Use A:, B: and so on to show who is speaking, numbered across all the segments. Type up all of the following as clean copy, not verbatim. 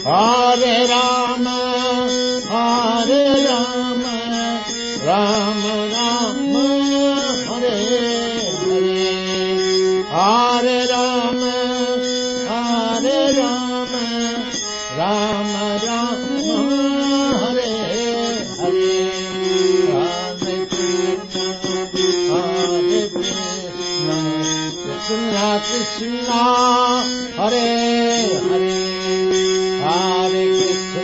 A: Hare Rama, Hare Rama, Rama Rama, Hare Hare. Hare Rama, Hare Rama, Rama Rama, Hare Hare. Hare Krishna, Krishna, Hare Hare, Hare Krishna.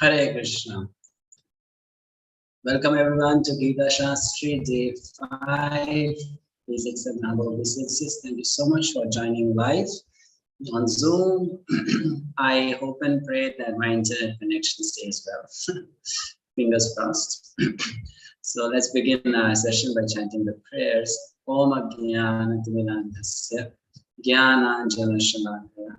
B: Hare Krishna. Welcome everyone to Gita Sastri Day 5, Physics and Bhagavad-gita. Thank you so much for joining live on Zoom. I hope and pray that my internet connection stays well. Fingers crossed. So let's begin our session by chanting the prayers. Om Ajnana-timirandhasya Jnana-anjana Shalakaya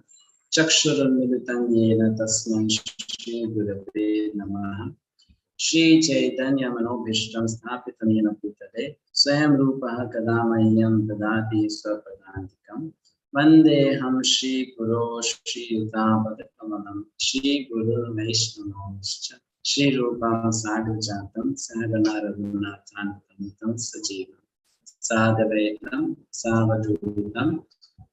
B: Chakshuram-militam yena tasmai Shri Gurave Namaha. Shri Chaitanya Manobhishtam Sthapitam Yena Bhutale Swayam Rupaha Kadamayyam Dadati Swapadantikam Vandeham Shri Guru Shri Yutam Shri Guru Vaishnava Shri Rupam Sagrajatam Sagana Raghunathanam Sajivam Sadavaitam Savadutam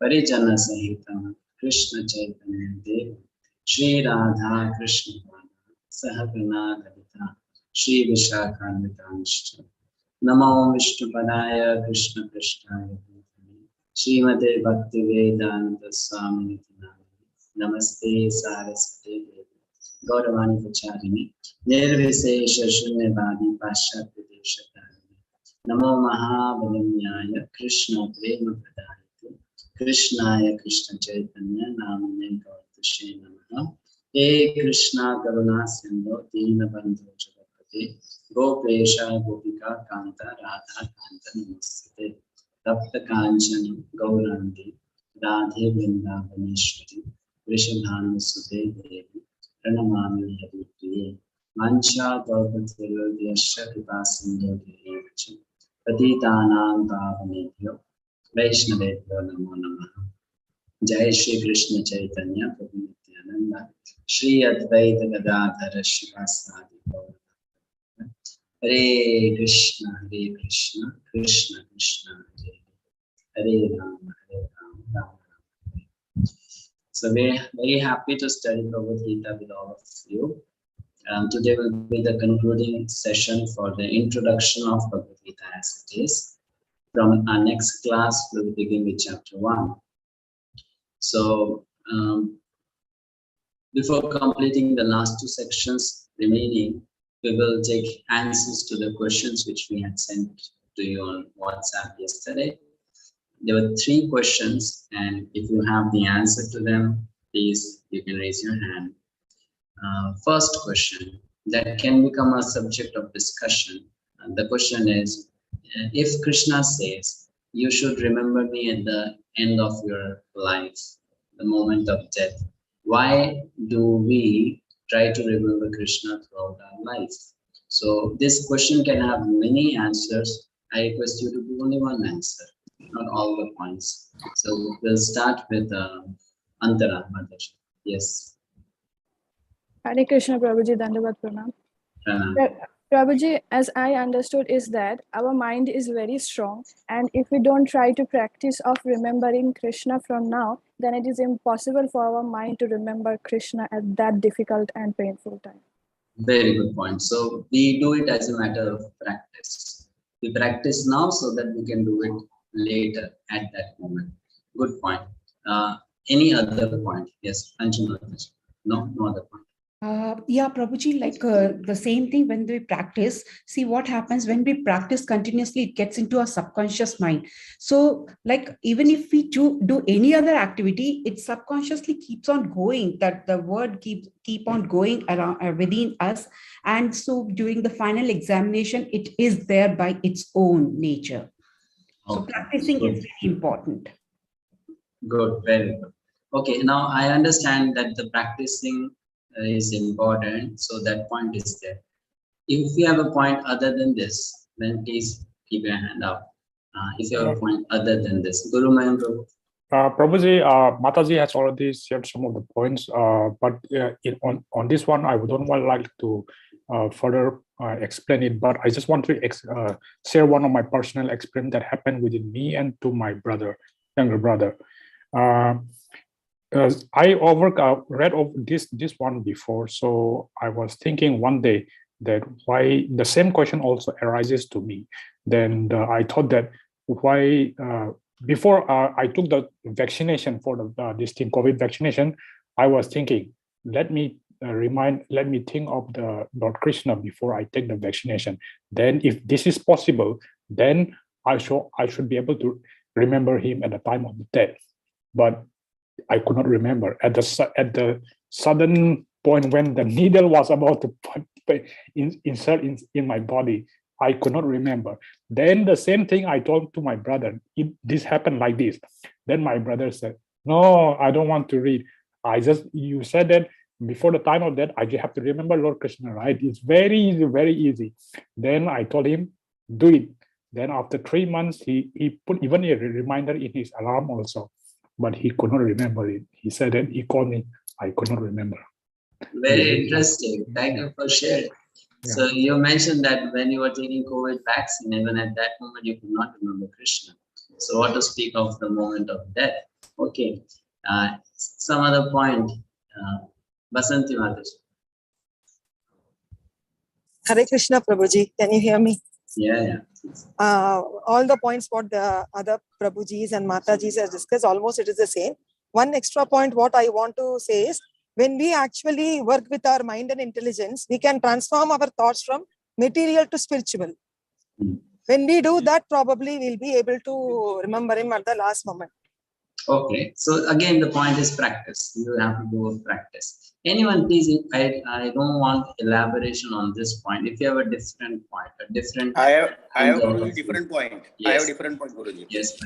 B: Parijana Sahitam Krishna Chaitanya Deva Shri Radha Krishna Sahagana Lalita Shri Vishakhanvitanshcha Namo Vishnupadaya Krishna Krishnaya Srimate Bhaktivedanta Swami Namaste Saraswati Gauravani Vacharini Nirvisesha Shunyavadi Paschatya Deshatharani Namo Mahabhalamyaya Krishna Prema Pradayate Krishnaya Krishna Chaitanya Namane Gauratashe Namaha. He Krishna Karuna Sindhu Dina Bandhu Jagapati Gopesha Gopika Kanta Radha Kanta Namaste Tapta Kanchana Gauranti Radhe Vrindavaneshwari Vrishabhanu Sute Devi Pranamami Haripriye Mancha Gaupatiru Vyasya Kripa Sindhu Devi Patitanam Pavanebhyo Vaishnavebhyo Namo Namaha. Jai Shri Krishna Chaitanya Prabhu Nityananda Shri Advaita Gadadhara Shivasadi Gaura Hare Krishna Krishna Krishna Hare Rama Hare Rama. So we're very happy to study Bhagavad-gita with all of you. Today will be the concluding session for the introduction of Bhagavad-gita as it is. From our next class, we'll begin with chapter 1. So, before completing the last two sections remaining, we will take answers to the questions which we had sent to you on WhatsApp yesterday. There were 3 questions, and if you have the answer to them, please, you can raise your hand. First question that can become a subject of discussion. The question is, if Krishna says, you should remember me at the end of your life, the moment of death, why do we try to remember Krishna throughout our life? So this question can have many answers. I request you to give only one answer, not all the points. So we'll start with Antara Mataji. Yes.
C: Hare Krishna, Prabhuji, Dandavat Pranam. Prabhuji, as I understood is that our mind is very strong, and if we don't try to practice of remembering Krishna from now, then it is impossible for our mind to remember Krishna at that difficult and painful time.
B: Very good point. So we do it as a matter of practice. We practice now so that we can do it later at that moment. Good point. Any other point? Yes, Anjana. No other point.
D: Yeah, Prabhuji, like the same thing when we practice. See what happens when we practice continuously, it gets into our subconscious mind. So, like, even if we do any other activity, it subconsciously keeps on going, that the word keep on going around within us. And so during the final examination, it is there by its own nature. So
B: Okay.
D: practicing
B: Good.
D: is very important.
B: Good, very good. Okay, now I understand that the practicing is important, so that point is there. If you have a point other than this, then please keep your hand up. If you have a point other than this, Guru Mayam Prabhu.
E: Prabhuji, Mataji has already shared some of the points, but on this one, I would like to further explain it. But I just want to share one of my personal experience that happened within me and to my brother, younger brother. I read of this one before, so I was thinking one day that why the same question also arises to me. Then I thought that why before I took the vaccination for this thing, COVID vaccination, I was thinking, let me think of the Lord Krishna before I take the vaccination. Then if this is possible, then I should be able to remember him at the time of the death. But I could not remember at the sudden point when the needle was about to insert in my body. I could not remember. Then the same thing I told to my brother. This happened like this. Then my brother said, "No, I don't want to read. You said that before the time of that, I just have to remember Lord Krishna, right? It's very easy, very easy." Then I told him, "Do it." Then after 3 months, he put even a reminder in his alarm also, but he could not remember it. He said that he called me. I could not remember.
B: Very interesting. Thank you for sharing. Yeah. So you mentioned that when you were taking COVID vaccine, even at that moment, you could not remember Krishna. So what to speak of the moment of death? Okay. Some other point. Basanti Mataji.
F: Hare Krishna, Prabhuji. Can you hear me?
B: Yeah.
F: All the points what the other Prabhujis and Matajis has discussed, almost it is the same. One extra point what I want to say is, when we actually work with our mind and intelligence, we can transform our thoughts from material to spiritual. When we do that, probably we'll be able to remember him at the last moment.
B: Okay. So again, the point is practice. You have to do a practice. Anyone, please, I don't want elaboration on this point. If you have a different point,
G: I have Guruji, different point. Yes. I have a different point, Guruji.
B: Yes.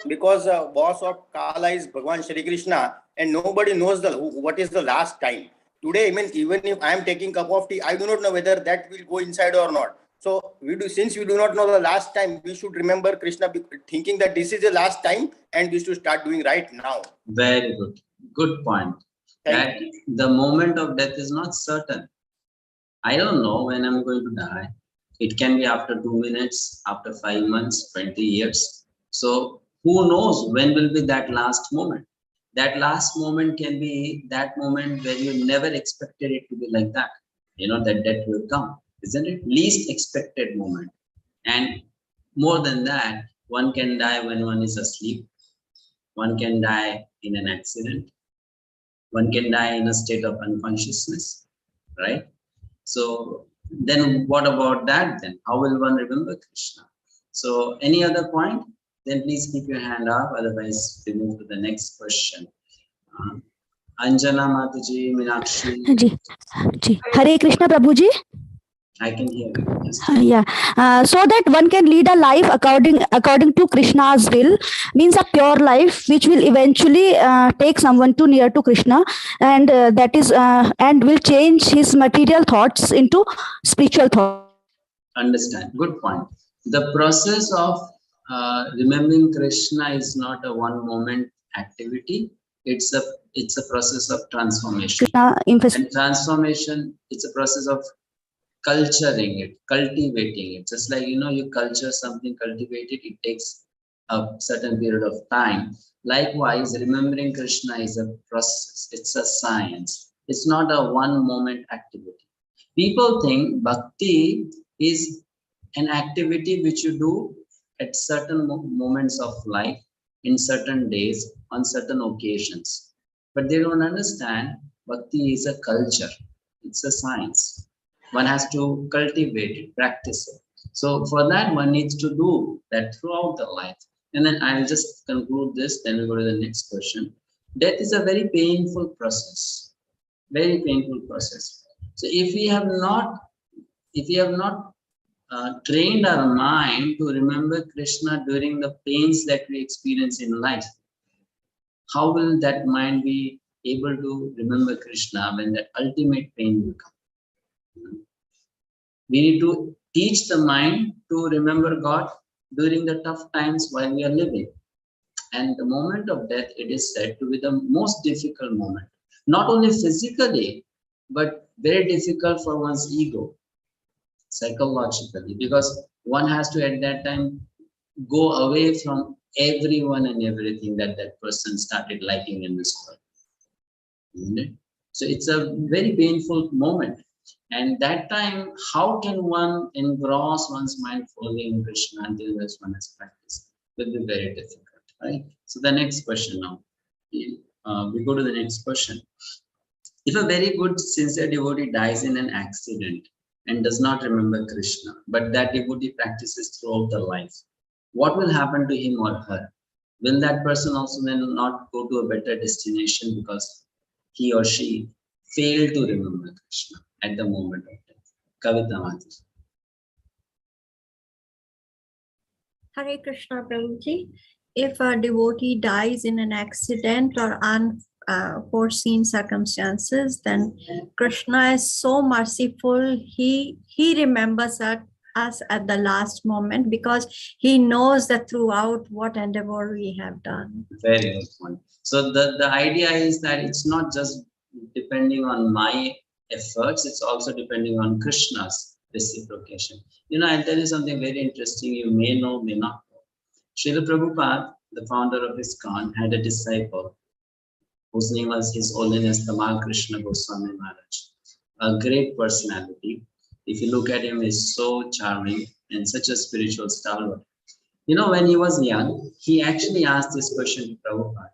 G: Because boss of Kala is Bhagwan Shri Krishna, and nobody knows what is the last time. Today, even if I am taking cup of tea, I do not know whether that will go inside or not. So since we do not know the last time, we should remember Krishna, thinking that this is the last time, and we should start doing right now.
B: Very good. Good point. That the moment of death is not certain. I don't know when I'm going to die. It can be after 2 minutes, after 5 months, 20 years. So who knows when will be that last moment? That last moment can be that moment where you never expected it to be like that. You know, that death will come, isn't it? Least expected moment. And more than that, one can die when one is asleep. One can die in an accident. One can die in a state of unconsciousness, right? So then what about that then? How will one remember Krishna? So any other point? Then please keep your hand up, otherwise we move to the next question. Anjana Mataji, Meenakshi.
H: Hare Krishna Prabhuji.
B: I can hear you.
H: So that one can lead a life according to Krishna's will, means a pure life which will eventually take someone to near to Krishna, and that is and will change his material thoughts into spiritual thoughts.
B: Understand. Good point. The process of remembering Krishna is not a one moment activity. It's a process of transformation. And transformation, it's a process of culturing it, cultivating it. Just like, you culture something, cultivate it, it takes a certain period of time. Likewise, remembering Krishna is a process. It's a science. It's not a one moment activity. People think bhakti is an activity which you do at certain moments of life, in certain days, on certain occasions. But they don't understand bhakti is a culture. It's a science. One has to cultivate it, practice it. So for that, one needs to do that throughout the life. And then I'll just conclude this, then we'll go to the next question. Death is a very painful process, very painful process. So if we have not trained our mind to remember Krishna during the pains that we experience in life, how will that mind be able to remember Krishna when that ultimate pain will come? We need to teach the mind to remember God during the tough times while we are living. And the moment of death, it is said to be the most difficult moment, not only physically, but very difficult for one's ego, psychologically, because one has to at that time go away from everyone and everything that that person started liking in this world. Isn't it? So it's a very painful moment. And that time, how can one engross one's mind fully in Krishna until this one has practiced? It will be very difficult, right? So the next question now. We go to the next question. If a very good, sincere devotee dies in an accident and does not remember Krishna, but that devotee practices throughout the life, what will happen to him or her? Will that person also then not go to a better destination because he or she failed to remember Krishna at the moment of death? 𝗪𝗵𝗿𝗶.
I: Hare Krishna, Prabhuji. If a devotee dies in an accident or unforeseen circumstances, then Krishna is so merciful. He remembers us at the last moment because he knows that throughout what endeavor we have done. Very
B: good point. So the idea is that it's not just depending on my efforts, it's also depending on Krishna's reciprocation. You know, I'll tell you something very interesting, you may know, may not know. Srila Prabhupada, the founder of ISKCON, had a disciple whose name was His Holiness Tamal Krishna Goswami Maharaj, a great personality. If you look at him, he's so charming and such a spiritual stalwart. You know, when he was young, he actually asked this question to Prabhupada.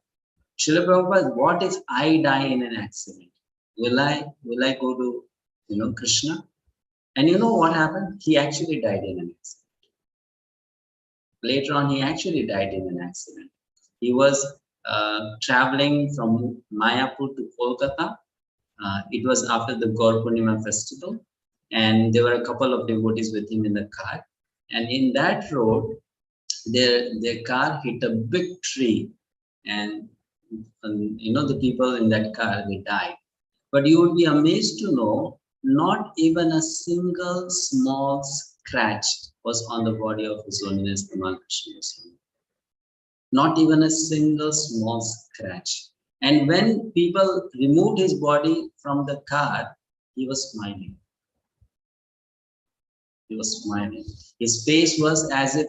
B: Srila Prabhupada, what if I die in an accident? Will I go to, Krishna? And you know what happened? He actually died in an accident. Later on, he actually died in an accident. He was traveling from Mayapur to Kolkata. It was after the Gaur Purnima festival. And there were a couple of devotees with him in the car. And in that road, their car hit a big tree. And the people in that car, they died. But you would be amazed to know, not even a single small scratch was on the body of His Holiness Tamal Krishna Goswami. Not even a single small scratch. And when people removed his body from the car, he was smiling. He was smiling. His face was as if,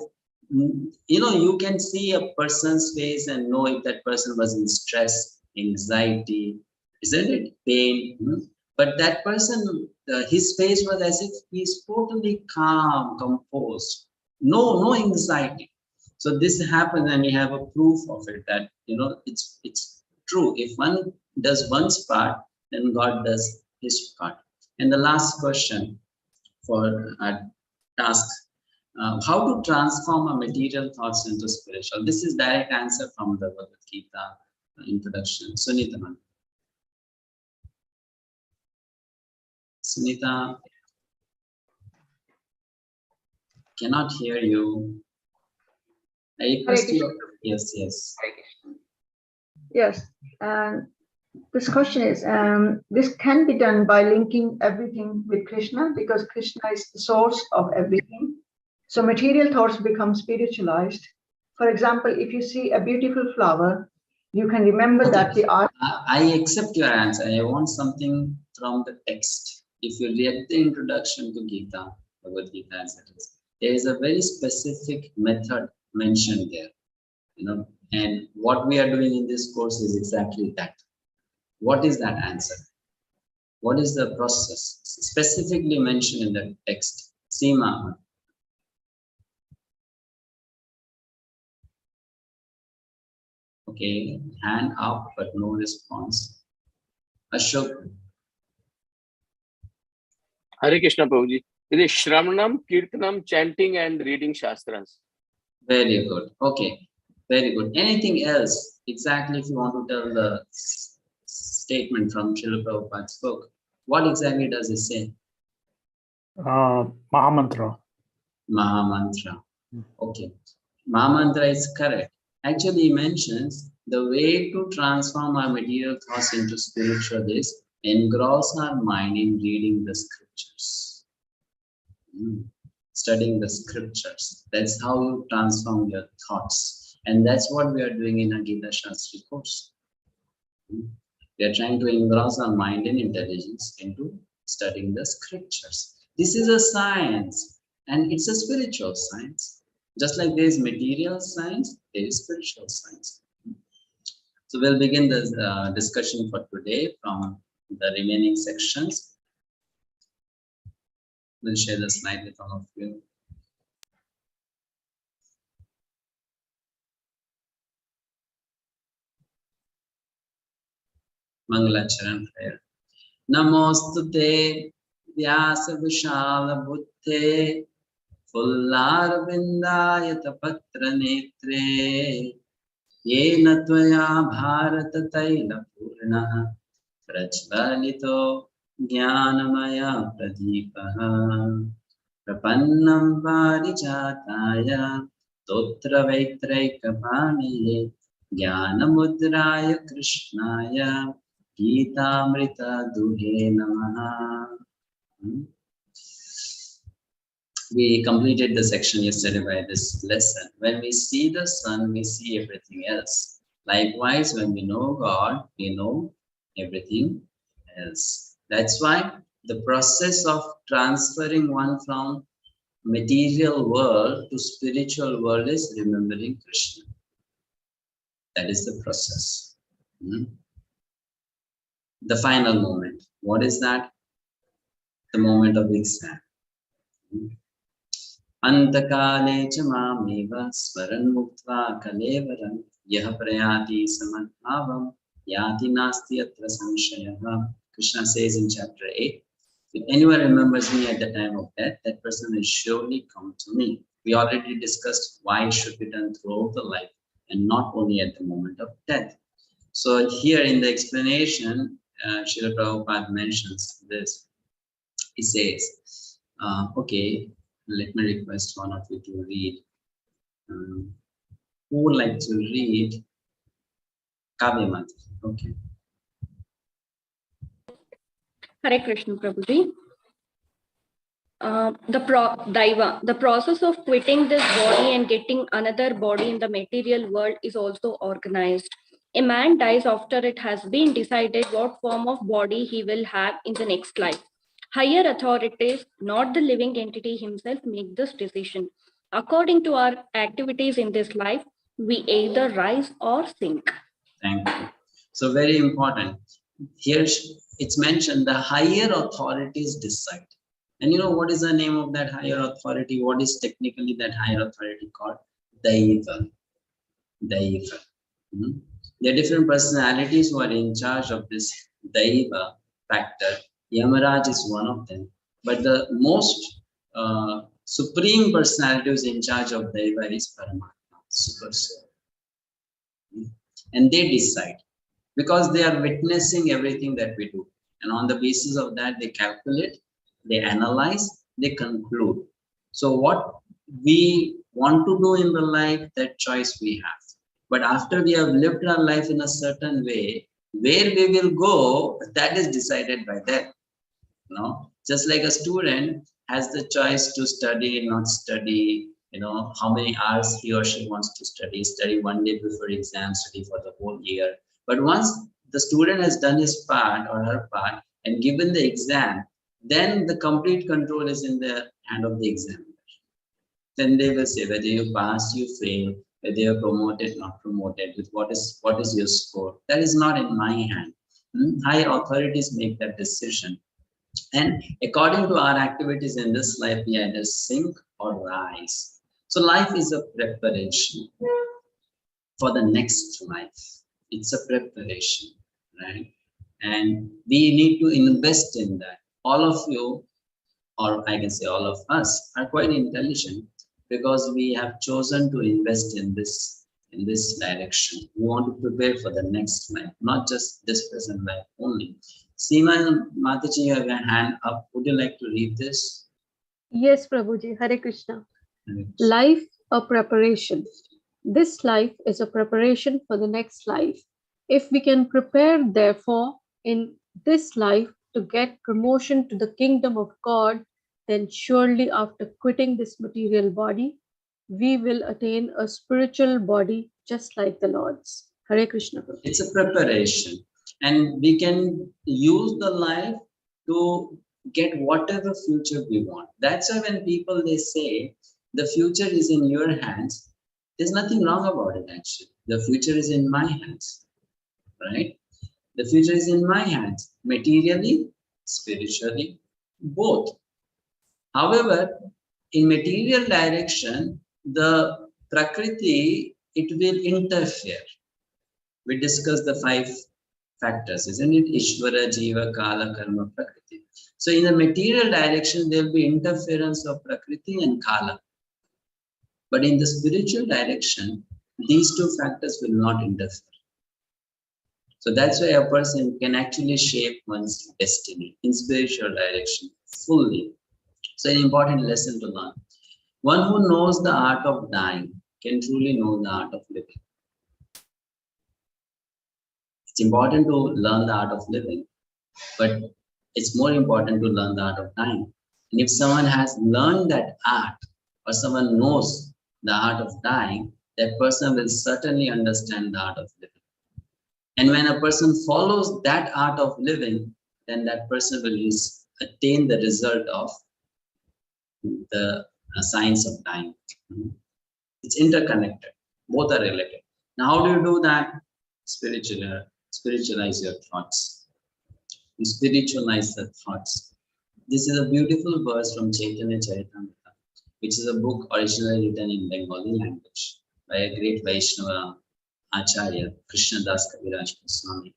B: you can see a person's face and know if that person was in stress, anxiety, isn't it? Pain. But that person, his face was as if he's totally calm, composed, no anxiety. So this happens, and we have a proof of it that it's true. If one does one's part, then God does His part. And the last question for our task: how to transform our material thoughts into spiritual? This is direct answer from the Bhagavad-gita introduction. Sunita ma'am. Sunita, cannot hear you. I request you. Yes.
J: Yes. This question is, this can be done by linking everything with Krishna, because Krishna is the source of everything. So material thoughts become spiritualized. For example, if you see a beautiful flower, you can remember that the art.
B: I accept your answer. I want something from the text. If you read the introduction to Gita, Bhagavad-gita as it is, there is a very specific method mentioned there. And what we are doing in this course is exactly that. What is that answer? What is the process specifically mentioned in the text? Seema. Okay, hand up but no response. Ashok.
K: Hare Krishna Prabhuji. It is Shravanam, Kirtanam, chanting and reading Shastras.
B: Very good. Okay. Very good. Anything else? Exactly, if you want to tell the statement from Srila Prabhupada's book, what exactly does it say?
E: Mahamantra.
B: Mahamantra. Okay. Mahamantra is correct. Actually, he mentions the way to transform our material thoughts into spiritual is engross our mind in reading the scriptures. Studying the scriptures. That's how you transform your thoughts. And that's what we are doing in a Gita Sastri course. We are trying to engross our mind and intelligence into studying the scriptures. This is a science, and it's a spiritual science. Just like there is material science, there is spiritual science. So we'll begin this discussion for today from the remaining sections. We'll share the slide with all of you. Mangalacharan prayer. Namostute Vyasa Vishala Buddhe Fullar Vindayata Patra Netre Yena Tvaya Bharata Taila Purna Prajvalito Jnanamaya Pradipaha Prapannam Parijataya Totra Vaitraikapaniye Jnanamudraya Krishnaya Gitamrita Duhe Namaha. We completed the section yesterday by this lesson. When we see the sun, we see everything else. Likewise, when we know God, we know everything else. That's why the process of transferring one from material world to spiritual world is remembering Krishna. That is the process. The final moment. What is that? The moment of exam. Antakale cha mameva swaran muktva kalevaram yah prayati samadbhavam yati nasti atra sanshayah. Krishna says in chapter 8, if anyone remembers me at the time of death, that person will surely come to me. We already discussed why it should be done throughout the life and not only at the moment of death. So here in the explanation, Srila Prabhupada mentions this. He says, okay, let me request one of you to read. Who would like to read Kavya Mantra? Okay.
L: Hare Krishna Prabhuji. The process of quitting this body and getting another body in the material world is also organized. A man dies after it has been decided what form of body he will have in the next life. Higher authorities, not the living entity himself, make this decision. According to our activities in this life, we either rise or sink.
B: Thank you. So very important. Here it's mentioned the higher authorities decide. And you know what is the name of that higher authority? What is technically that higher authority called? Daiva. Daiva. There are different personalities who are in charge of this Daiva factor. Yamaraj is one of them. But the most supreme personality who is in charge of Daiva is Paramatma, Super Soul. And they decide because they are witnessing everything that we do. And on the basis of that, they calculate, they analyze, they conclude. So what we want to do in the life, that choice we have. But after we have lived our life in a certain way, where we will go, that is decided by them. Just like a student has the choice to study, not study, how many hours he or she wants to study one day before exam, study for the whole year. But once the student has done his part or her part and given the exam, then the complete control is in the hand of the examiner. Then they will say whether you pass, you fail, whether you're promoted, not promoted, with what is your score. That is not in my hand. Higher authorities make that decision. And according to our activities in this life, we either sink or rise. So life is a preparation for the next life. It's a preparation, right? And we need to invest in that. All of you or I can say all of us, are quite intelligent because we have chosen to invest in this direction. We want to prepare for the next life, not just this present life only. Seema Mataji, you have your hand up. Would you like to read this?
M: Yes, Prabhuji. Hare Krishna.
B: Hare Krishna.
M: Life, a preparation. This life is a preparation for the next life. If we can prepare, therefore, in this life to get promotion to the kingdom of God, then surely after quitting this material body, we will attain a spiritual body just like the Lord's. Hare Krishna.
B: It's a preparation, and we can use the life to get whatever future we want. That's why when people they say the future is in your hands, there's nothing wrong about it actually. The future is in my hands, right? The future is in my hands, materially, spiritually, both. However, in material direction, the Prakriti, it will interfere. We discussed the 5 factors, isn't it? Ishvara, Jiva, Kala, Karma, Prakriti. So in the material direction, there will be interference of Prakriti and Kala. But in the spiritual direction, these 2 factors will not interfere. So that's why a person can actually shape one's destiny in spiritual direction fully. So an important lesson to learn. One who knows the art of dying can truly know the art of living. It's important to learn the art of living, but it's more important to learn the art of dying. And if someone has learned that art, or someone knows the art of dying, that person will certainly understand the art of living. And when a person follows that art of living, then that person will attain the result of the science of dying. It's interconnected. Both are related. Now, how do you do that? Spiritualize your thoughts. You spiritualize the thoughts. This is a beautiful verse from Chaitanya Charitamrita, which is a book originally written in Bengali language by a great Vaishnava Acharya, Krishnadas Kaviraj Goswami.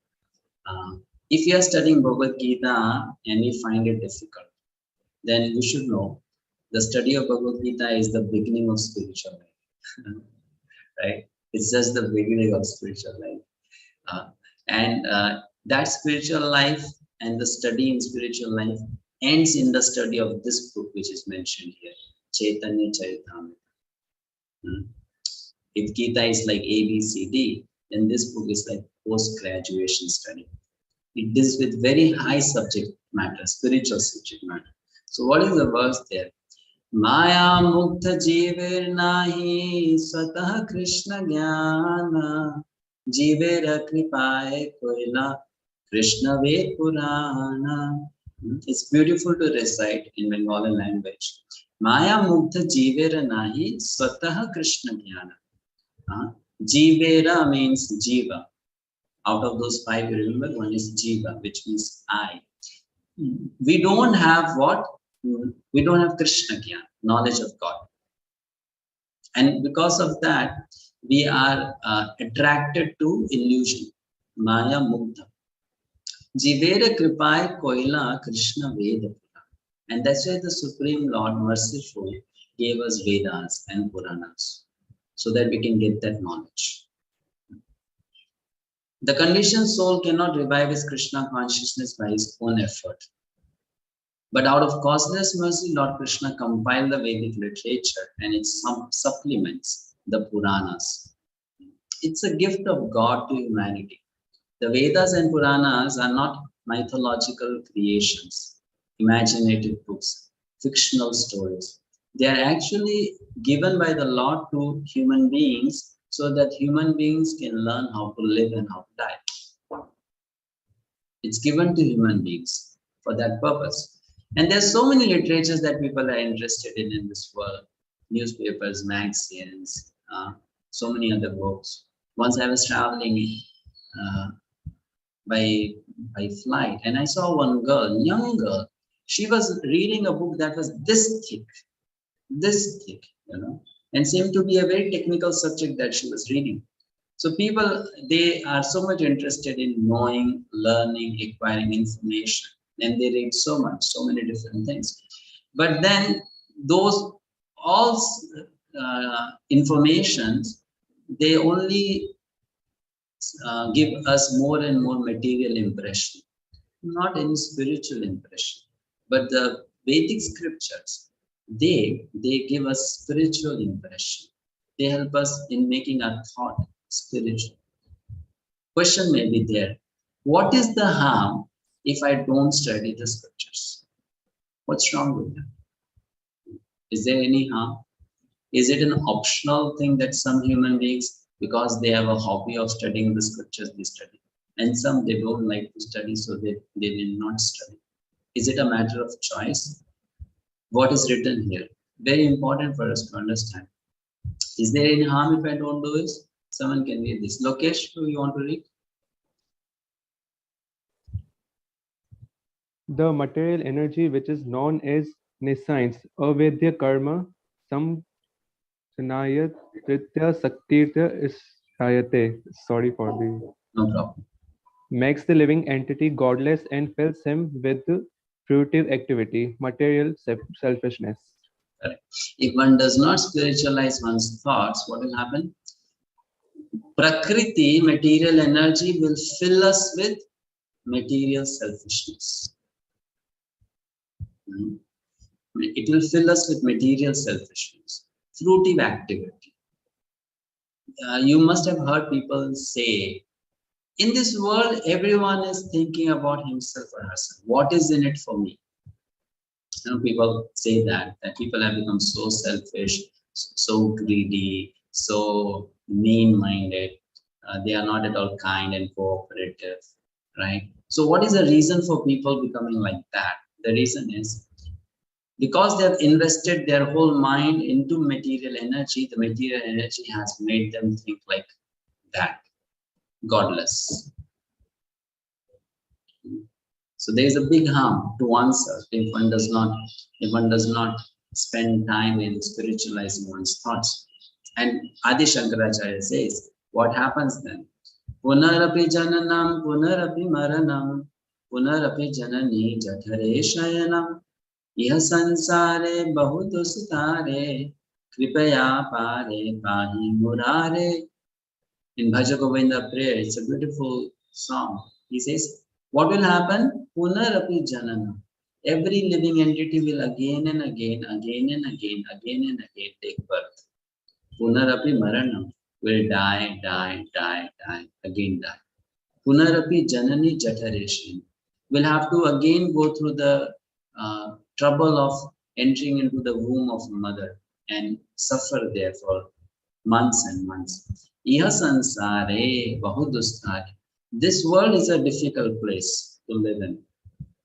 B: If you are studying Bhagavad-gita and you find it difficult, then you should know the study of Bhagavad-gita is the beginning of spiritual life. Right? It's just the beginning of spiritual life. That spiritual life and the study in spiritual life ends in the study of this book which is mentioned here, Chaitanya Charitamrita. If Gita is like A, B, C, D, then this book is like post-graduation study. It deals with very high subject matter, spiritual subject matter. So what is the verse there? Maya mukta jiver nahi swatah Krishna jnana jivera kripaye koila Krishna ve Purana. It's beautiful to recite in Bengali language. Maya mukta jivera nahi swatah Krishna jnana. Jivera means jiva. Out of those 5, you remember, one is jiva, which means I. We don't have what? We don't have Krishna Jnana, knowledge of God. And because of that, we are attracted to illusion. Maya mukta. Jivera kripai koila Krishna Veda. And that's why the Supreme Lord merciful gave us Vedas and Puranas, so that we can get that knowledge. The conditioned soul cannot revive his Krishna consciousness by his own effort. But out of causeless mercy, Lord Krishna compiled the Vedic literature and its supplements, the Puranas. It's a gift of God to humanity. The Vedas and Puranas are not mythological creations, imaginative books, fictional stories. They are actually given by the Lord to human beings so that human beings can learn how to live and how to die. It's given to human beings for that purpose. And there's so many literatures that people are interested in this world. Newspapers, magazines, so many other books. Once I was traveling by flight and I saw one girl, young girl. She was reading a book that was this thick, and seemed to be a very technical subject that she was reading. So people, they are so much interested in knowing, learning, acquiring information, and they read so much, so many different things. But then those all informations, they only give us more and more material impression, not any spiritual impression. But the Vedic scriptures, they give us spiritual impression. They help us in making our thought spiritual. Question may be there: what is the harm if I don't study the scriptures? What's wrong with that? Is there any harm? Is it an optional thing that some human beings, because they have a hobby of studying the scriptures, they study, and some they don't like to study, so they will not study? Is it a matter of choice? What is written here? Very important for us to understand. Is there any harm if I don't do this? Someone can read this. Lokesh, do you want to read?
N: The material energy which is known as nescience, avedya karma, samsanayat tritya saktirtya is ayate. Sorry for the.
B: No problem.
N: Makes the living entity godless and fills him with fruitive activity, material selfishness.
B: Correct. If one does not spiritualize one's thoughts, what will happen? Prakriti, material energy, will fill us with material selfishness. It will fill us with material selfishness, fruitive activity. You must have heard people say, in this world, everyone is thinking about himself or herself. What is in it for me? You know, people say that people have become so selfish, so greedy, so mean-minded. They are not at all kind and cooperative, right? So what is the reason for people becoming like that? The reason is because they have invested their whole mind into material energy. The material energy has made them think like that, godless. So there is a big harm to oneself if one does not spend time in spiritualizing one's thoughts. And Adi Shankaracharya says, what happens then? Punarapi jananam, punarapi maranam, punarapi janani jathare shayanam, iha sansare bahudusutare, 𝗵𝗹𝗹𝗵 pahi murare. In Bhaja Govinda prayer, it's a beautiful song. He says, what will happen? Punarapi jananam. Every living entity will again and again take birth. Punarapi maranam, will die, again die. Punarapi janani jatareshin, will have to again go through the trouble of entering into the womb of a mother and suffer there for months and months. Iha sansare bahudustare. This world is a difficult place to live in.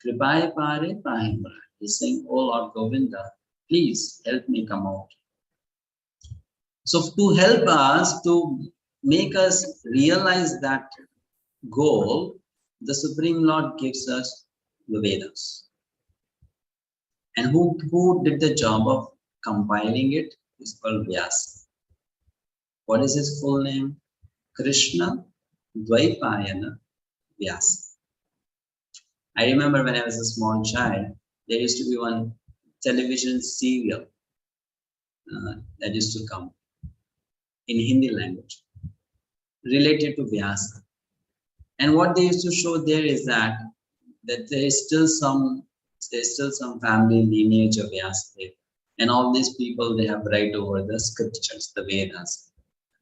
B: 𝗵𝗹𝗹𝗵 pahi murare. He's saying, oh Lord Govinda, please help me come out. So to help us, to make us realize that goal, the Supreme Lord gives us the Vedas. And who did the job of compiling it? Is called Vyasa. What is his full name? Krishna Dvaipayana Vyasa. I remember when I was a small child, there used to be one television serial that used to come in Hindi language related to Vyasa. And what they used to show there is that there is still some family lineage of Vyasa. And all these people, they have right over the scriptures, the Vedas.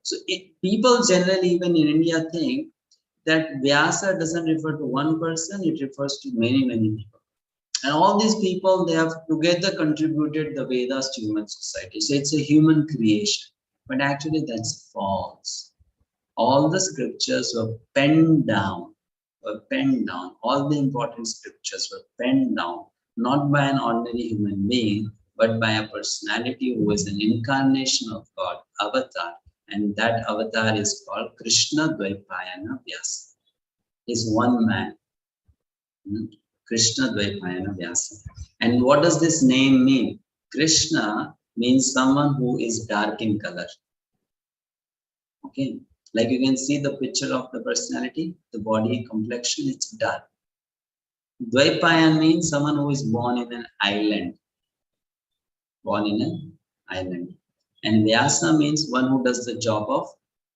B: So people generally, even in India, think that Vyasa doesn't refer to one person, it refers to many, many people. And all these people, they have together contributed the Vedas to human society. So it's a human creation. But actually that's false. All the scriptures were penned down. All the important scriptures were penned down, not by an ordinary human being, but by a personality who is an incarnation of God, avatar. And that avatar is called Krishna Dvaipayana Vyasa. Is one man. Krishna Dvaipayana Vyasa. And what does this name mean? Krishna means someone who is dark in color. Okay, like you can see the picture of the personality, the body complexion, it's dark. Dvaipayana means someone who is born in an island. born in an island. And Vyasa means one who does the job of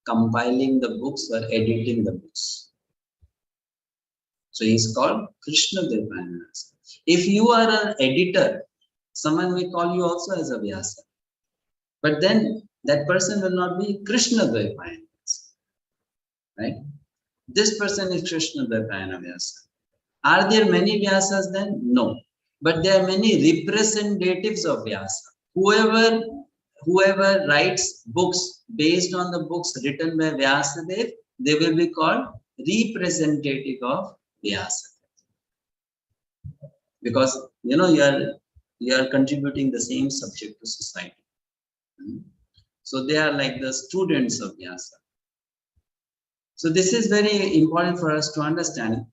B: compiling the books or editing the books. So he's called Krishna Dvaipayana. If you are an editor, someone may call you also as a Vyasa. But then that person will not be Krishna Dvaipayana. Right? This person is Krishna Dvaipayana Vyasa. Are there many Vyasas then? No. But there are many representatives of Vyasa. Whoever writes books based on the books written by Vyasadeva, they will be called representative of Vyasa. Because you are contributing the same subject to society. So they are like the students of Vyasa. So this is very important for us to understand.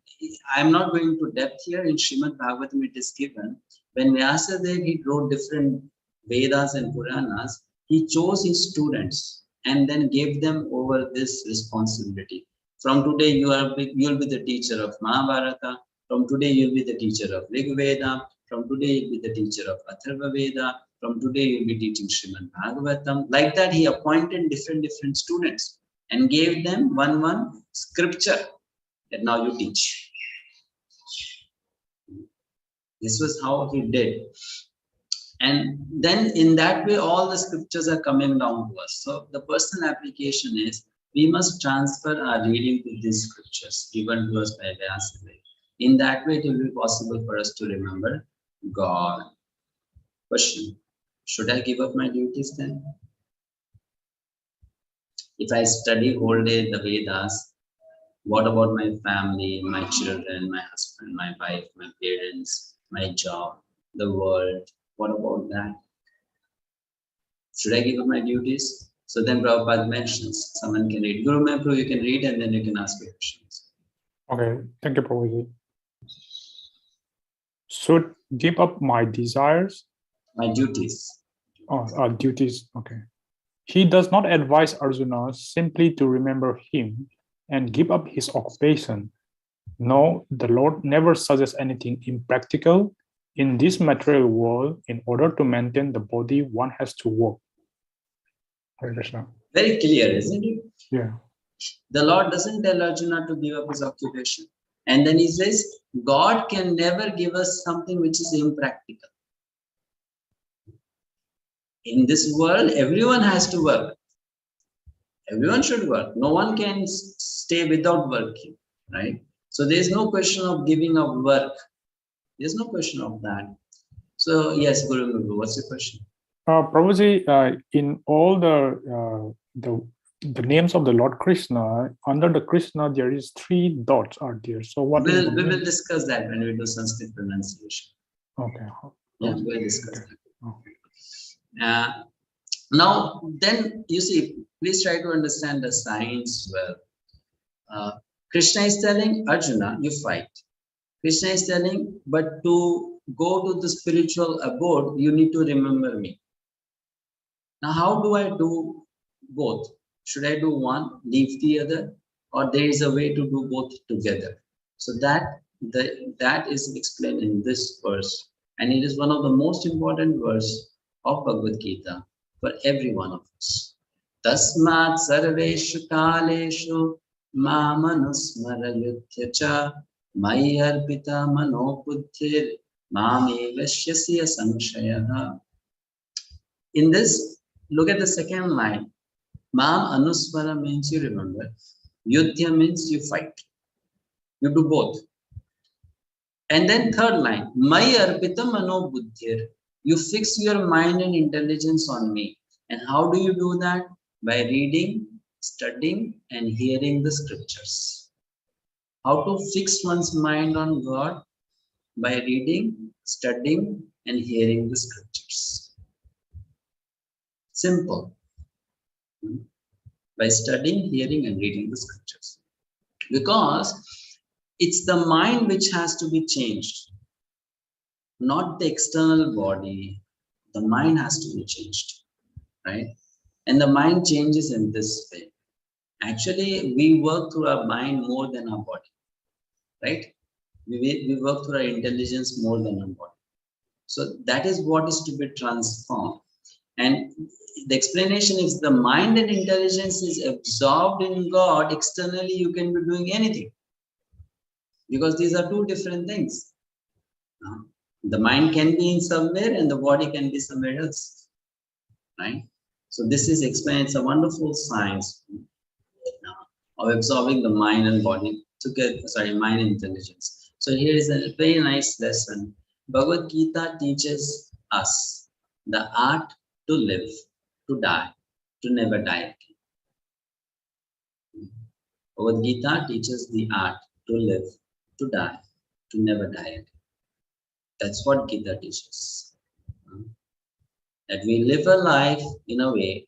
B: I am not going to depth here. In Srimad Bhagavatam it is given, when Vyasadeva he wrote different Vedas and Puranas, he chose his students and then gave them over this responsibility. From today you will be the teacher of Mahabharata. From today you will be the teacher of Rig Veda. From today you will be the teacher of Atharva Veda. From today you will be teaching Srimad Bhagavatam. Like that he appointed different students and gave them one scripture that now you teach. This was how he did. And then in that way, all the scriptures are coming down to us. So the personal application is, we must transfer our reading to these scriptures given to us by Vyasadeva. In that way, it will be possible for us to remember God. Question: should I give up my duties then? If I study whole day the Vedas, what about my family, my children, my husband, my wife, my parents, my job, the world? What about that? Should I give up my duties? So then Prabhupada mentions, someone can read. Guru Mahaprabhu, you can read and then you can ask your questions.
E: Okay, thank you, Prabhuji. Should give up my desires?
B: My duties.
E: Oh, duties, okay. He does not advise Arjuna simply to remember him and give up his occupation. No, the Lord never suggests anything impractical. In this material world, in order to maintain the body, one has to work. Hare Krishna.
B: Very clear, isn't it?
E: Yeah.
B: The Lord doesn't tell Arjuna to give up his occupation. And then he says, God can never give us something which is impractical. In this world, everyone has to work. Everyone should work. No one can stay without working, right? So there's no question of giving up work. There's no question of that. So yes, Guru Guru, what's your question?
E: Prabhuji, in all the names of the Lord Krishna, under the Krishna there is 3 dots are there. So what?
B: We will discuss that when we do Sanskrit pronunciation.
E: Okay.
B: Yeah, we'll discuss that.
E: Okay.
B: Now, then you see, please try to understand the science well. Krishna is telling Arjuna, you fight. Krishna is telling, but to go to the spiritual abode, you need to remember me. Now, how do I do both? Should I do one, leave the other, or there is a way to do both together? So that is explained in this verse, and it is one of the most important verse of Bhagavad-gita for every one of us. Tasmat sarveshu kaleshu mamanusmara yuddhacha mayarpita mano buddhir mamevashyasya samshayaha. In this, look at the second line. Mam anusmara means you remember. Yuddhya means you fight. You do both. And then third line, mayarpita mano buddhir. You fix your mind and intelligence on me. And how do you do that? By reading, studying, and hearing the scriptures. How to fix one's mind on God? By reading, studying, and hearing the scriptures. Simple. By studying, hearing, and reading the scriptures. Because it's the mind which has to be changed. Not the external body. The mind has to be changed, right? And the mind changes in this way. Actually, we work through our mind more than our body, right? We work through our intelligence more than our body. So that is what is to be transformed. And the explanation is the mind and intelligence is absorbed in God. Externally, you can be doing anything. Because these are two different things. The mind can be in somewhere and the body can be somewhere else. Right? So this is explained. It's a wonderful science of absorbing the mind and body together, mind and intelligence. So here is a very nice lesson. Bhagavad-gita teaches us the art to live, to die, to never die again. Bhagavad-gita teaches the art to live, to die, to never die again. That's what Gita teaches. That we live a life in a way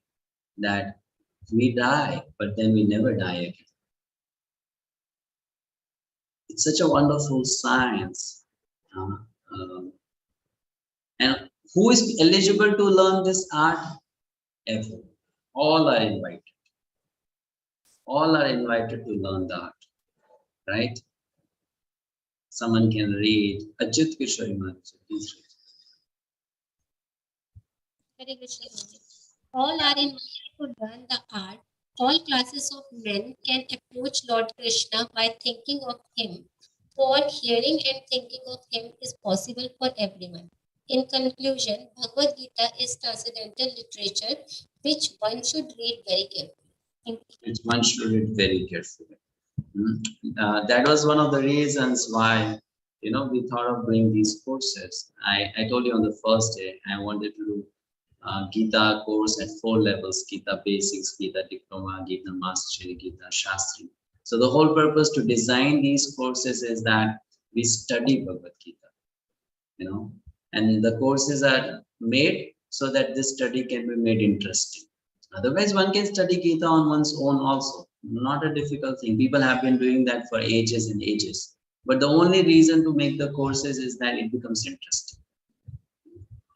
B: that we die, but then we never die again. It's such a wonderful science. And who is eligible to learn this art? Everyone. All are invited. All are invited to learn the art. Right? Someone can read. Ajit Kishori Maharaj, please read.
O: Hare Krishna. All are invited to learn the art. All classes of men can approach Lord Krishna by thinking of him. For hearing and thinking of him is possible for everyone. In conclusion, Bhagavad-gita is transcendental literature which one should read very carefully.
B: Which one should read very carefully. That was one of the reasons why, we thought of doing these courses. I told you on the first day, I wanted to do Gita course at 4 levels: Gita Basics, Gita Diploma, Gita Mastery, Gita Sastri. So the whole purpose to design these courses is that we study Bhagavad-gita, and the courses are made so that this study can be made interesting. Otherwise, one can study Gita on one's own also. Not a difficult thing. People have been doing that for ages and ages. But the only reason to make the courses is that it becomes interesting.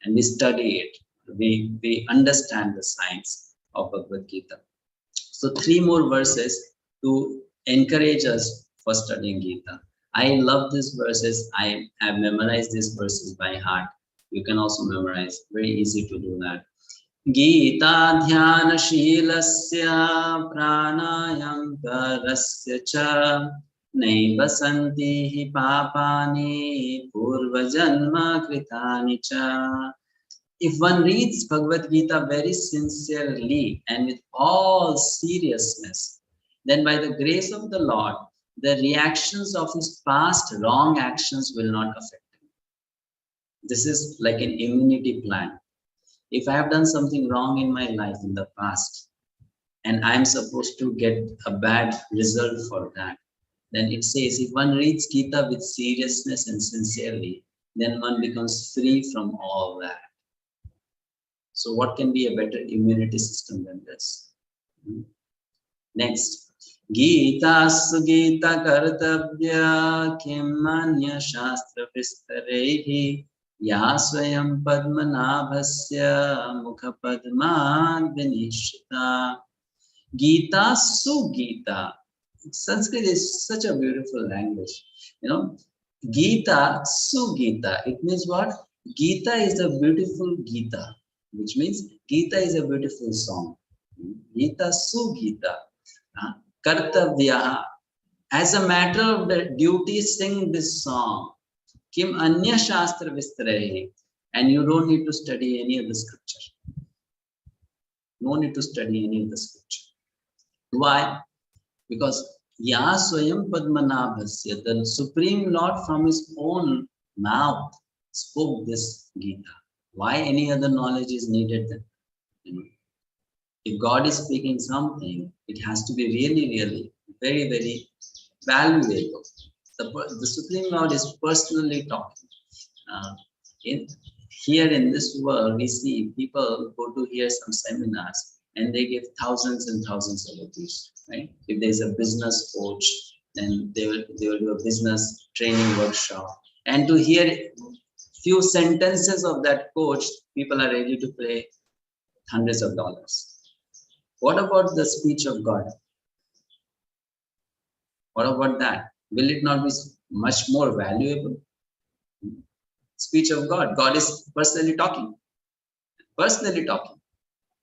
B: And we study it. We understand the science of Bhagavad-gita. So 3 more verses to encourage us for studying Gita. I love these verses. I have memorized these verses by heart. You can also memorize. Very easy to do that. Gita dhyana shilasya pranayankarasya cha naiva santi papani purvajanma kritani cha. If one reads Bhagavad-gita very sincerely and with all seriousness, then by the grace of the Lord, the reactions of his past wrong actions will not affect him. This is like an immunity plan. If I have done something wrong in my life in the past, and I'm supposed to get a bad result for that, then it says if one reads Gita with seriousness and sincerely, then one becomes free from all that. So what can be a better immunity system than this? Next. Gita sugita kartabhya kimmanya shastra vistarehi ya swayam padmanabhasya mukha padmadvinishita. Gita sugita. Sanskrit is such a beautiful language. Gita sugita. It means what? Gita is a beautiful Gita, which means Gita is a beautiful song. Gita sugita. Kartavya. As a matter of the duty, sing this song. Kim anya shastra vistarehi. And you don't need to study any of the scripture. No need to study any of the scripture. Why? Because Ya Swayam Padmanabhasya, the Supreme Lord from his own mouth spoke this Gita. Why any other knowledge is needed then? If God is speaking something, it has to be really, really, very, very valuable. The Supreme Lord is personally talking. Here in this world, we see people go to hear some seminars and they give thousands and thousands of rupees. Right? If there's a business coach, then they will do a business training workshop. And to hear few sentences of that coach, people are ready to pay hundreds of dollars. What about the speech of God? What about that? Will it not be much more valuable? speech of God. God is personally talking,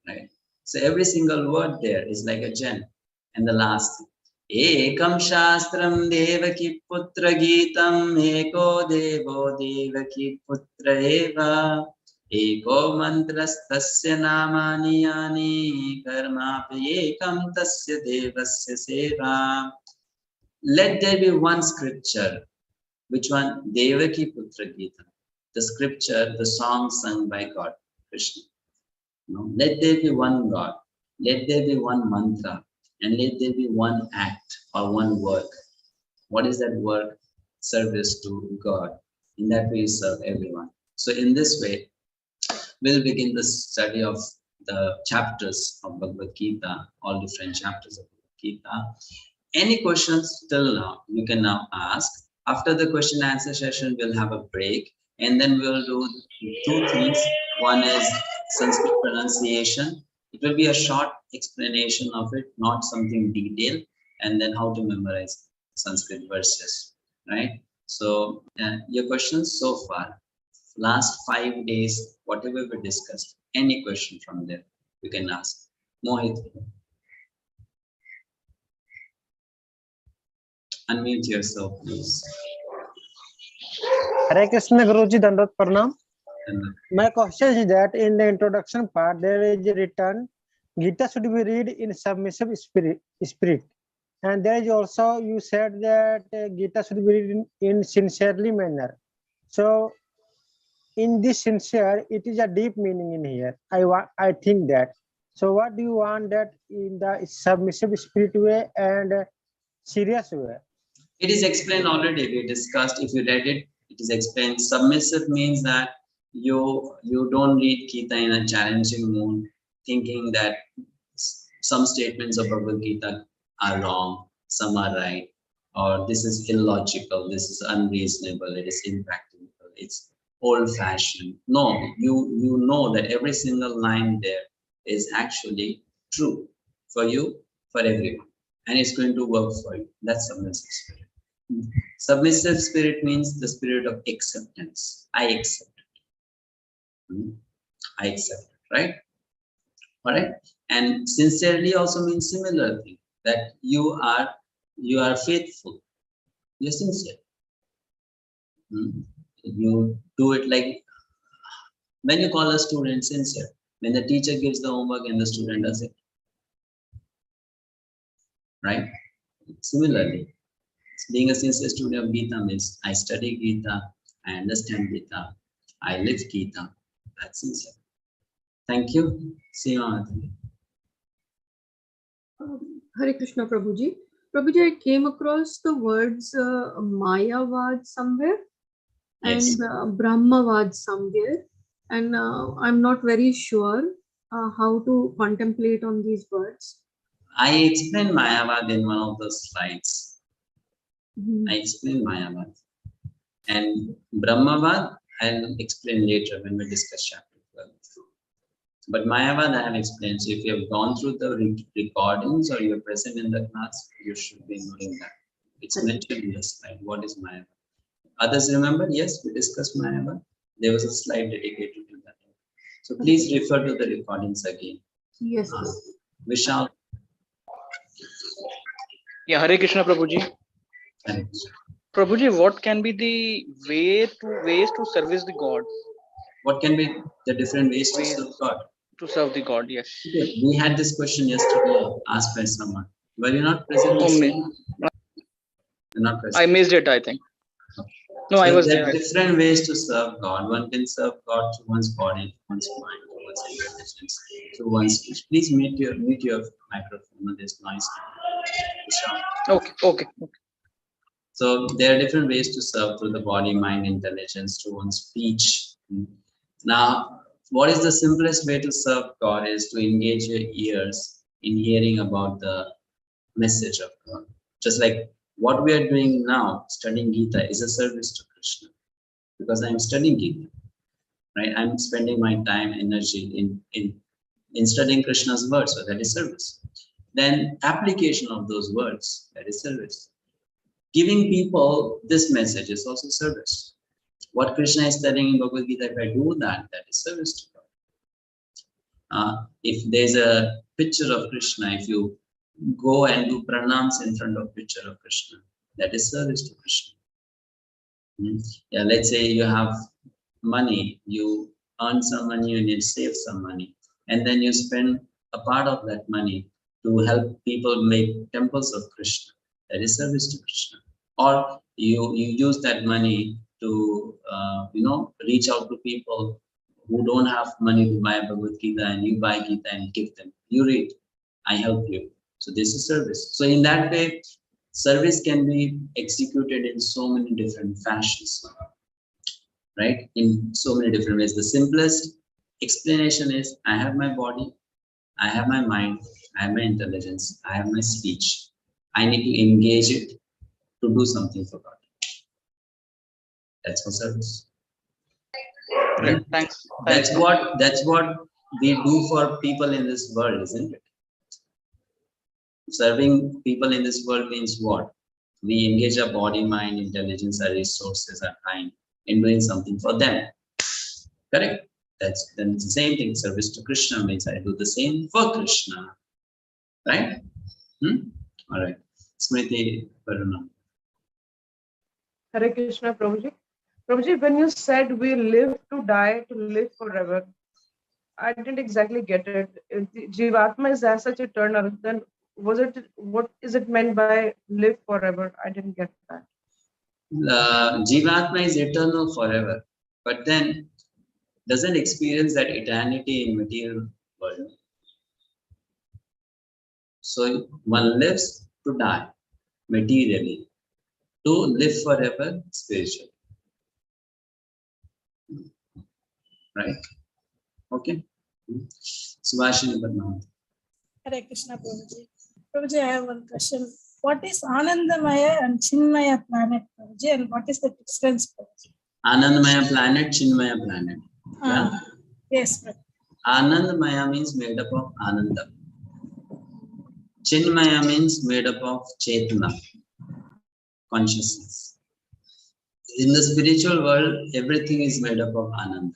B: right? So every single word there is like a gem. And the last, Ekam Shastram Devaki Putra Gitam Eko Devo Devaki Putra Eva Eko Mantras Tasya Namani Yani Karmapi Ekam Tasya Devasya Seva. Let there be one scripture. Which one? Devaki Putra Gita. The scripture, the song sung by God, Krishna. No? Let there be one God. Let there be one mantra. And let there be one act or one work. What is that work? Service to God. In that way, you serve everyone. So in this way, we'll begin the study of the chapters of Bhagavad-gita, all different chapters of Bhagavad-gita. Any questions till now, you can now ask. After the question and answer session, we'll have a break. And then we'll do two things. One is Sanskrit pronunciation. It will be a short explanation of it, not something detailed, and then how to memorize Sanskrit verses, right? So your questions so far, last 5 days, whatever we discussed, any question from there, you can ask. Mohit. Unmute yourself, please.
P: Hare Krishna Guruji, Dandavat Pranam. My question is that in the introduction part, there is written, Gita should be read in submissive spirit. And there is also, you said that Gita should be read in sincerely manner. So, in this sincere, it is a deep meaning in here. I think that. So, what do you want that in the submissive spirit way and serious way?
B: It is explained already. We discussed. If you read it, it is explained. Submissive means that you don't read Gita in a challenging mood, thinking that some statements of Bhagavad-gita are wrong, some are right, or this is illogical, this is unreasonable, it is impractical, it's old-fashioned. No, you know that every single line there is actually true for you, for everyone, and it's going to work for you. That's submissive spirit. Submissive spirit means the spirit of acceptance. I accept it. I accept it, right? All right. And sincerely also means similar thing, that you are faithful. You're sincere. You do it like when you call a student sincere, when the teacher gives the homework and the student does it. Right? Similarly, being a sincere student of Gita means I study Gita, I understand Gita, I live Gita. That's sincere. Thank you. See you on.
M: Hare Krishna Prabhuji. Prabhuji, I came across the words Mayavad somewhere and Brahmavad somewhere, and I'm not very sure how to contemplate on these words.
B: I explained Mayavad in one of the slides. I explained Mayavad. And Brahmavad, I'll explain later when we discuss chapter 12. But Mayavad I have explained. So if you have gone through the recordings or you're present in the class, you should be knowing that. It's mentioned in the slide. What is Mayavad? Others remember? Yes, we discussed Mayavad. There was a slide dedicated to that. So please refer to the recordings again.
M: Yes.
B: Vishal.
Q: Yeah, Hare Krishna Prabhuji.
B: Hare Krishna.
Q: Prabhuji, what can be the ways to service the God?
B: What can be the different ways to serve God?
Q: To serve the God, yes.
B: Okay. We had this question yesterday asked by someone. Were you not present? Not present.
Q: I missed it, I think.
B: Okay.
Q: No,
B: so
Q: I was
B: there
Q: there.
B: are different ways to serve God. One can serve God through one's body, one's mind, one's intelligence, through one's speech. Please mute your microphone. There's noise.
Q: Okay.
B: So there are different ways to serve through the body, mind, intelligence, through one's speech. Now, what is the simplest way to serve God is to engage your ears in hearing about the message of God. Just like what we are doing now, studying Gita, is a service to Krishna. Because I'm studying Gita, right? I'm spending my time, energy in studying Krishna's words, so that is service. Then application of those words, that is service. Giving people this message is also service. What Krishna is telling in Bhagavad-gita, if I do that, that is service to God. If there's a picture of Krishna, if you go and do pranams in front of picture of Krishna, that is service to Krishna. Yeah, let's say you have money, you earn some money and you save some money, and then you spend a part of that money to help people make temples of Krishna. That is service to Krishna. Or you use that money to reach out to people who don't have money to buy Bhagavad-gita, and you buy Gita and give them. You read, I help you. So this is service. So in that way, service can be executed in so many different fashions, right? In so many different ways. The simplest explanation is, I have my body, I have my mind, I have my intelligence, I have my speech. I need to engage it to do something for God. That's for service. Right?
Q: Thanks.
B: That's what we do for people in this world, isn't it? Serving people in this world means what? We engage our body, mind, intelligence, our resources, our time in doing something for them. Correct? Then it's the same thing. Service to Krishna means I do the same for Krishna. Right? All right. Smriti Varuna.
R: Hare Krishna, Prabhuji. Prabhuji, when you said we live to die to live forever, I didn't exactly get it. If the Jivatma is as such eternal, then what is it meant by live forever? I didn't get that.
B: Jivatma is eternal forever, but then doesn't experience that eternity in material world. So one lives to die materially, to live forever spiritually. Right? Okay. Subhashini Padmanabhan.
S: Hare Krishna, Prabhuji. Prabhuji, I have one question. What is Anandamaya and Chinmaya planet, Prabhuji, and what is the difference, Prabhuji?
B: Anandamaya planet, Chinmaya planet. Yeah?
S: Yes, Prabhuji.
B: Anandamaya means made up of Ananda. Chinmaya means made up of Chetana, consciousness. In the spiritual world, everything is made up of Ananda.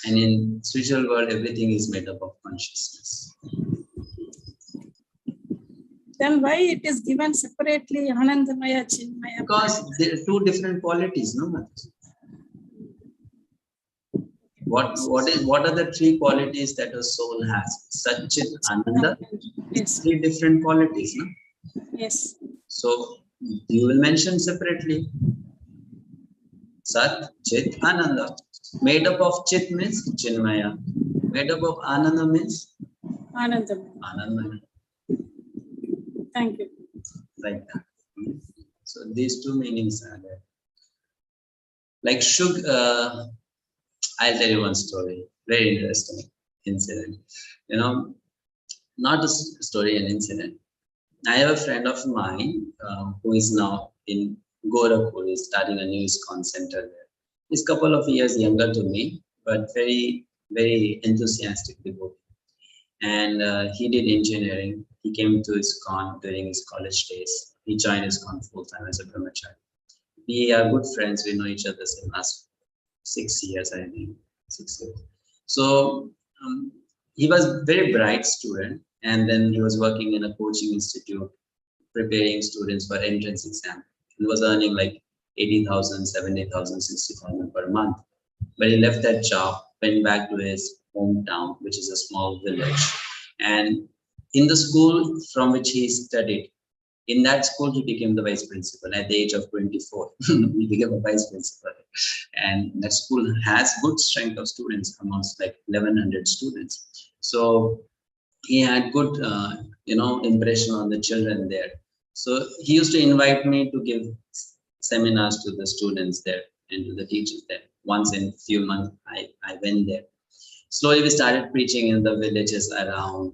B: And in spiritual world, everything is made up of consciousness.
S: Then why it is given separately, Anandamaya, Chinmaya?
B: Because there are two different qualities, no? What are the three qualities that a soul has? Satchit, Ananda. It's three different qualities, no?
S: Yes.
B: So you will mention separately. Sat, Chit, Ananda. Made up of Chit means Chinmaya. Made up of Ananda means
S: Anandamaya.
B: Anandamaya.
S: Thank you.
B: Like that. So these two meanings are there. Like I'll tell you one story. Very interesting incident. Not a story, an incident. I have a friend of mine who is now in Gorakhpur. He's starting a new ISKCON center there. He's a couple of years younger to me, but very, very enthusiastic devotee. And he did engineering. He came to ISKCON during his college days. He joined ISKCON full time as a brahmachari. We are good friends. We know each other since last 6 years, I think. 6 years. So he was a very bright student, and then he was working in a coaching institute, preparing students for entrance exam. He was earning like 80,000, 70,000, 60,000 per month. But he left that job, went back to his hometown, which is a small village. And in the school from which he studied, in that school, he became the vice principal at the age of 24. He became a vice principal. And that school has good strength of students, amongst like 1,100 students. So he had good, impression on the children there. So he used to invite me to give seminars to the students there and to the teachers there. Once in a few months, I went there. Slowly, we started preaching in the villages around.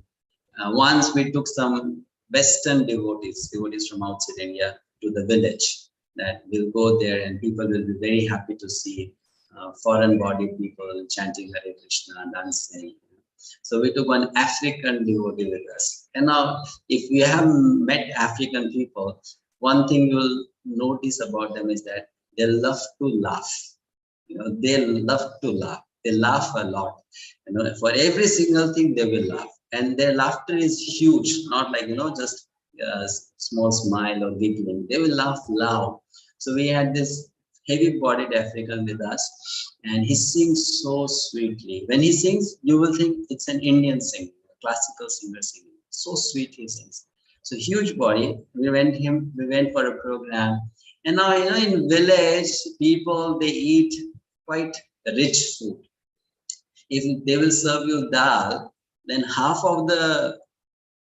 B: Once we took some Western devotees from outside India to the village, that will go there and people will be very happy to see foreign body people chanting Hare Krishna, dancing. So we took one African devotee with us. And now, if we have met African people, one thing you'll notice about them is that they love to laugh. They love to laugh. They laugh a lot. For every single thing they will laugh, and their laughter is huge, not like just small smile or giggling. They will laugh loud. So we had this heavy-bodied African with us, and he sings so sweetly. When he sings, you will think it's an Indian singer, classical singer singing. So sweet he sings. So huge body. We went for a program, and now in village people, they eat quite rich food. If they will serve you dal, then half of the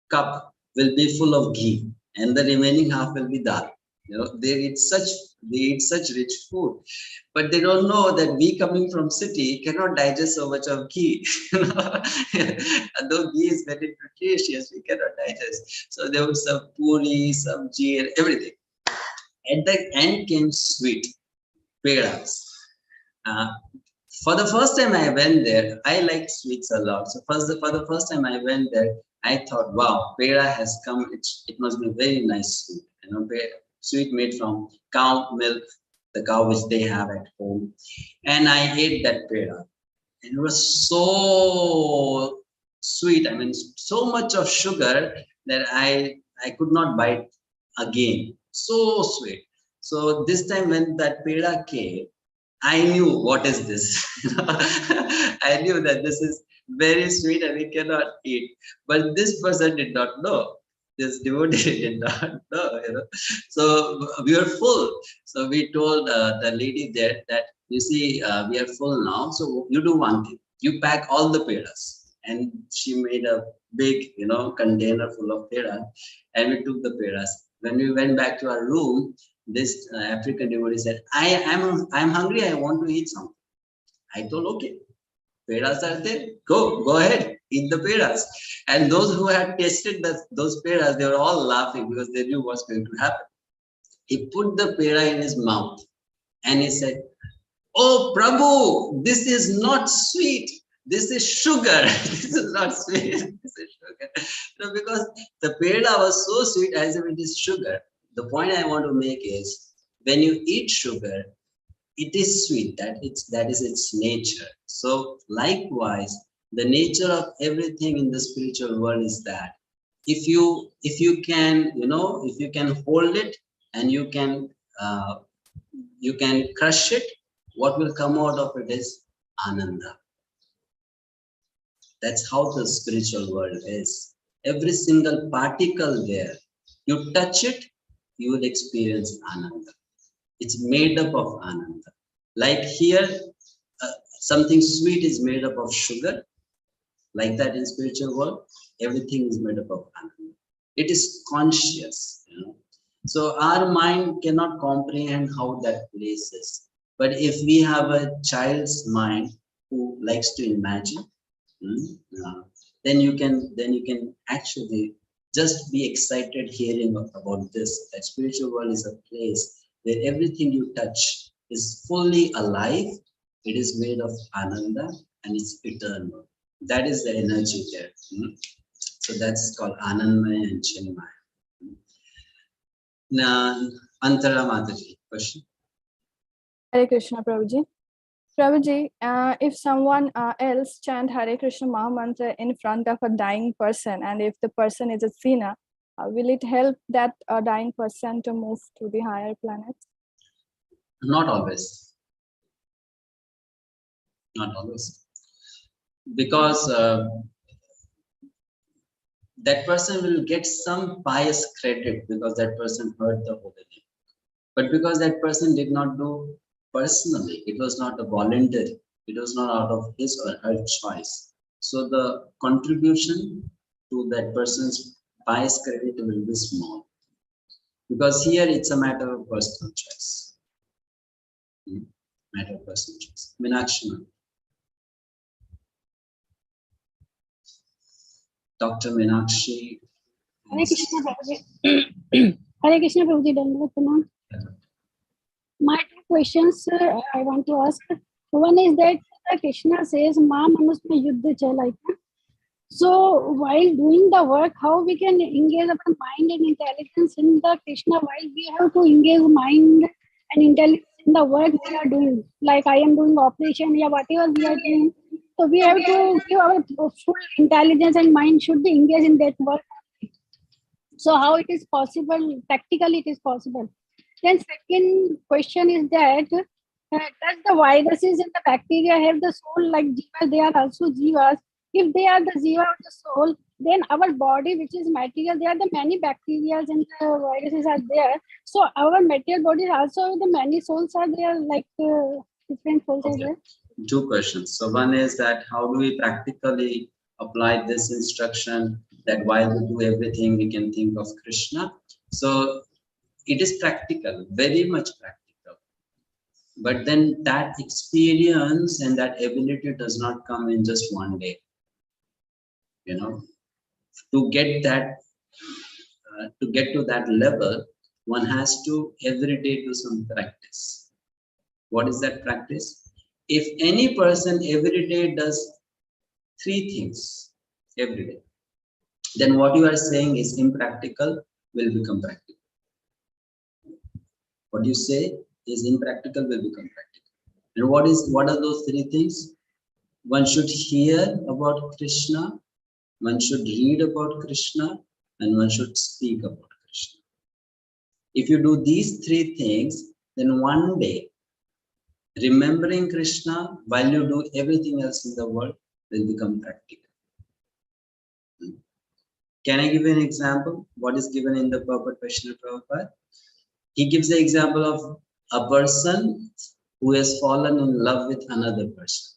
B: cup will be full of ghee, and the remaining half will be dal. They eat such rich food, but they don't know that we coming from city cannot digest so much of ghee. Though ghee is very nutritious, we cannot digest. So they would serve puri, sabji, and everything. At the end came sweet, pedas. For the first time I went there, I like sweets a lot. So for the first time I went there, I thought, wow, peda has come. It must be very nice sweet. Sweet made from cow milk, the cow which they have at home. And I ate that peda. And it was so sweet. I mean, so much of sugar that I could not bite again. So sweet. So this time when that peda came, I knew what is this. I knew that this is very sweet and we cannot eat. But this person did not know. This devotee did not know. So we were full. So we told the lady there that, you see, we are full now. So you do one thing. You pack all the pedas. And she made a big, container full of pedas. And we took the pedas. When we went back to our room, this African devotee said, I'm hungry, I want to eat something. I told, okay, pedas are there, go ahead, eat the pedas. And those who had tasted those pedas, they were all laughing because they knew what's going to happen. He put the peda in his mouth and he said, oh Prabhu, this is not sweet. This is sugar. This is not sweet. This is sugar. Because the peda was so sweet as if it is sugar. The point I want to make is, when you eat sugar, it is sweet. That is its nature. So likewise, the nature of everything in the spiritual world is that if you can hold it and you can crush it, what will come out of it is ananda. That's how the spiritual world is. Every single particle there, you touch it, you will experience ananda. It's made up of ananda. Like here, something sweet is made up of sugar. Like that in spiritual world, everything is made up of ananda. It is conscious. So our mind cannot comprehend how that place is. But if we have a child's mind who likes to imagine, then you can actually just be excited hearing about this. That spiritual world is a place where everything you touch is fully alive. It is made of ananda and it's eternal. That is the energy there. So that's called Anandmaya and Chinmaya. Now, Antara Mataji, question.
C: Hare Krishna, Prabhuji. Prabhuji, if someone else chant Hare Krishna Mahamantra in front of a dying person, and if the person is a sinner, will it help that dying person to move to the higher planets?
B: Not always. Not always. Because that person will get some pious credit because that person heard the holy name. But because that person did not do personally, it was not a voluntary, it was not out of his or her choice. So the contribution to that person's pious credit will be small. Because here it's a matter of personal choice. Matter of personal choice. Meenakshi. Dr. Meenakshi.
T: Hare Krishna Prabhuji. Hare Krishna Prabhuji. My two questions I want to ask. One is that Krishna says, "Ma manus mein yuddha chalai." So while doing the work, how we can engage our mind and intelligence in the Krishna, while we have to engage mind and intelligence in the work we are doing. Like I am doing operation, yeah, whatever we are doing. So we have to give our full intelligence and mind should be engaged in that work. So how it is possible, practically it is possible. Then second question is that, does the viruses and the bacteria have the soul like jivas? They are also jivas. If they are the jiva of the soul, then our body, which is material, there are the many bacteria and the viruses are there. So our material body also the many souls are there, like different souls are there.
B: Two questions. So one is that how do we practically apply this instruction that while we do everything, we can think of Krishna? So it is practical, very much practical. But then that experience and that ability does not come in just one day. You know, to get that, to get to that level, one has to every day do some practice. What is that practice? If any person every day does 3 things every day, then what you are saying is impractical will become practical. What you say is impractical will become practical. And what are those 3 things? One should hear about Krishna, one should read about Krishna, and one should speak about Krishna. If you do these 3 things, then one day remembering Krishna while you do everything else in the world will become practical. Can I give you an example? What is given in the purport by Srila Prabhupada? He gives the example of a person who has fallen in love with another person.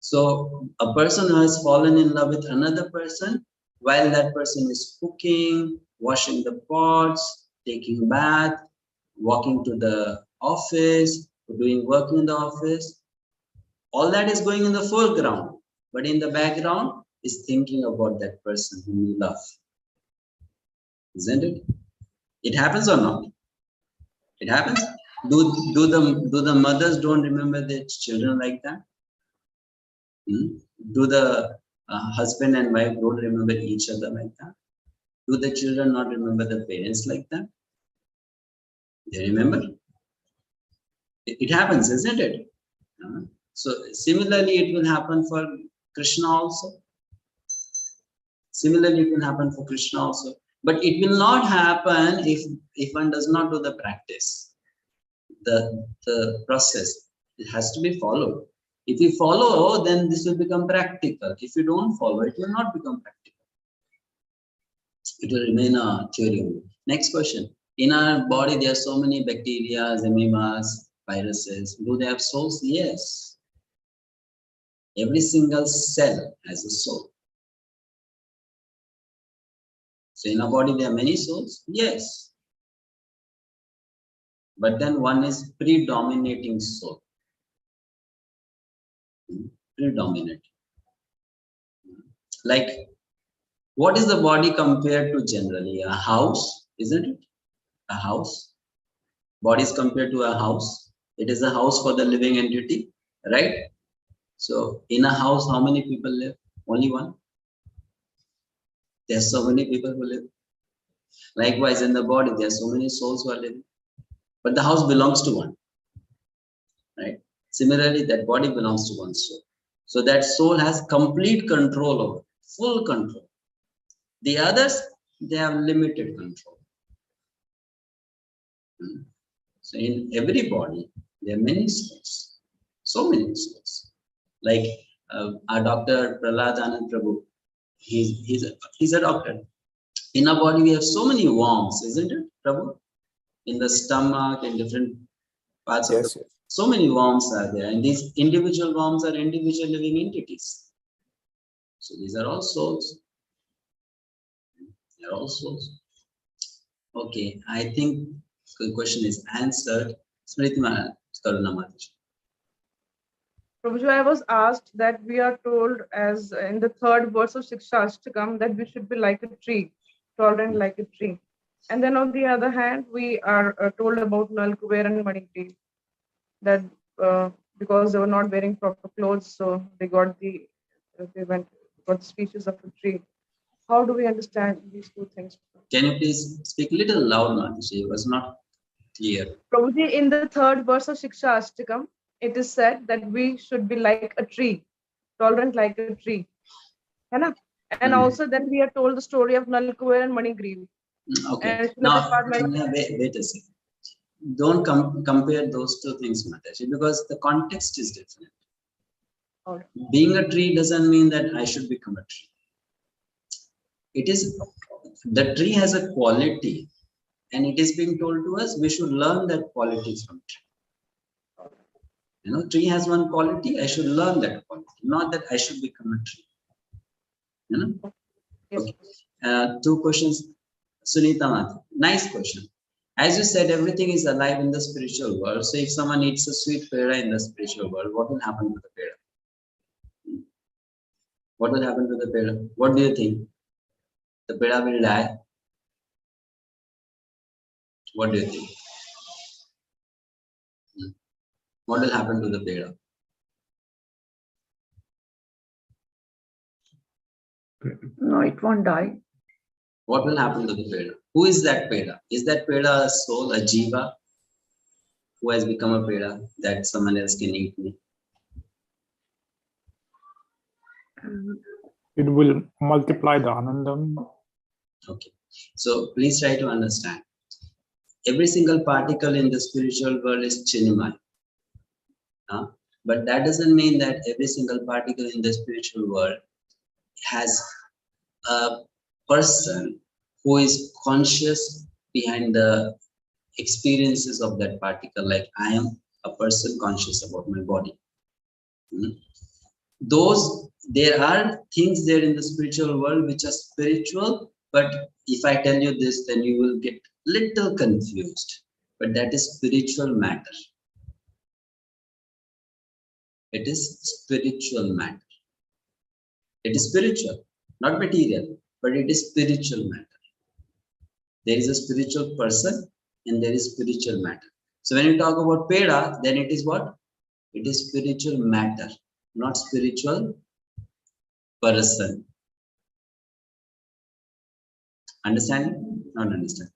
B: So a person who has fallen in love with another person, while that person is cooking, washing the pots, taking bath, walking to the office, doing work in the office, all that is going in the foreground, but in the background is thinking about that person whom you love. Isn't it? It happens or not? It happens. Do the mothers don't remember their children like that? Do the husband and wife don't remember each other like that? Do the children not remember the parents like that? They remember. It happens, isn't it? So similarly, it will happen for Krishna also. Similarly, it will happen for Krishna also. But it will not happen if one does not do the practice. The process, it has to be followed. If you follow, then this will become practical. If you don't follow, it will not become practical. It will remain a theory only. Next question. In our body, there are so many bacteria, amoebas, viruses. Do they have souls? Yes. Every single cell has a soul. So in our body, there are many souls? Yes. But then one is predominating soul. Predominant. Like, what is the body compared to generally? A house, isn't it? A house. Body is compared to a house. It is a house for the living entity, right? So in a house, how many people live? Only one. There's so many people who live. Likewise, in the body, there are so many souls who are living. But the house belongs to one, right? Similarly, that body belongs to one soul. So that soul has complete control over it, full control. The others, they have limited control. So in every body, there are many souls, so many souls. Like our Dr. Prahlad Anand Prabhu, he's a doctor. In our body, we have so many worms, isn't it, Prabhu? In the stomach, in different parts of the body. So many worms are there, and these individual worms are individual living entities. So these are all souls. They are all souls. Okay, I think the question is answered. Smriti Karuna Mataji.
R: Prabhuji, I was asked that we are told as in the 3rd verse of Shikshashtakam that we should be like a tree, tolerant like a tree. And then on the other hand, we are told about 𝗪𝗵𝗿 and Maniti, that because they were not wearing proper clothes, so they went or the species of a tree. How do we understand these two things?
B: Can you please speak a little loud, Mataji? It was not clear.
R: Prabhuji, in the 3rd verse of Shiksha Ashtakam, it is said that we should be like a tree, tolerant like a tree. And also then we are told the story of Nal Kuber and Manigriv.
B: Okay. Now, wait a second. Don't compare those two things, Mataji, because the context is different.
R: Okay.
B: Being a tree doesn't mean that I should become a tree. It is, the tree has a quality, and it is being told to us we should learn that quality from tree. You know, tree has one quality, I should learn that quality, not that I should become a tree. You know? Okay. 2 questions. Sunita Mata, nice question. As you said, everything is alive in the spiritual world. So if someone eats a sweet peda in the spiritual world, what will happen to the peda? What will happen to the peda? What do you think? The peda will die? What do you think? What will happen to the peda?
J: No, it won't die.
B: What will happen to the peda? Who is that peda? Is that peda a soul, a jiva, who has become a peda that someone else can eat me?
E: It will multiply the anandam.
B: Okay. So please try to understand. Every single particle in the spiritual world is chinmay. But that doesn't mean that every single particle in the spiritual world has a person who is conscious behind the experiences of that particle. Like I am a person conscious about my body. There are things there in the spiritual world which are spiritual, but if I tell you this, then you will get little confused. But that is spiritual matter. It is spiritual matter. It is spiritual, not material, but it is spiritual matter. There is a spiritual person and there is spiritual matter. So when you talk about peda, then it is what? It is spiritual matter, not spiritual person. Understand? Not understand.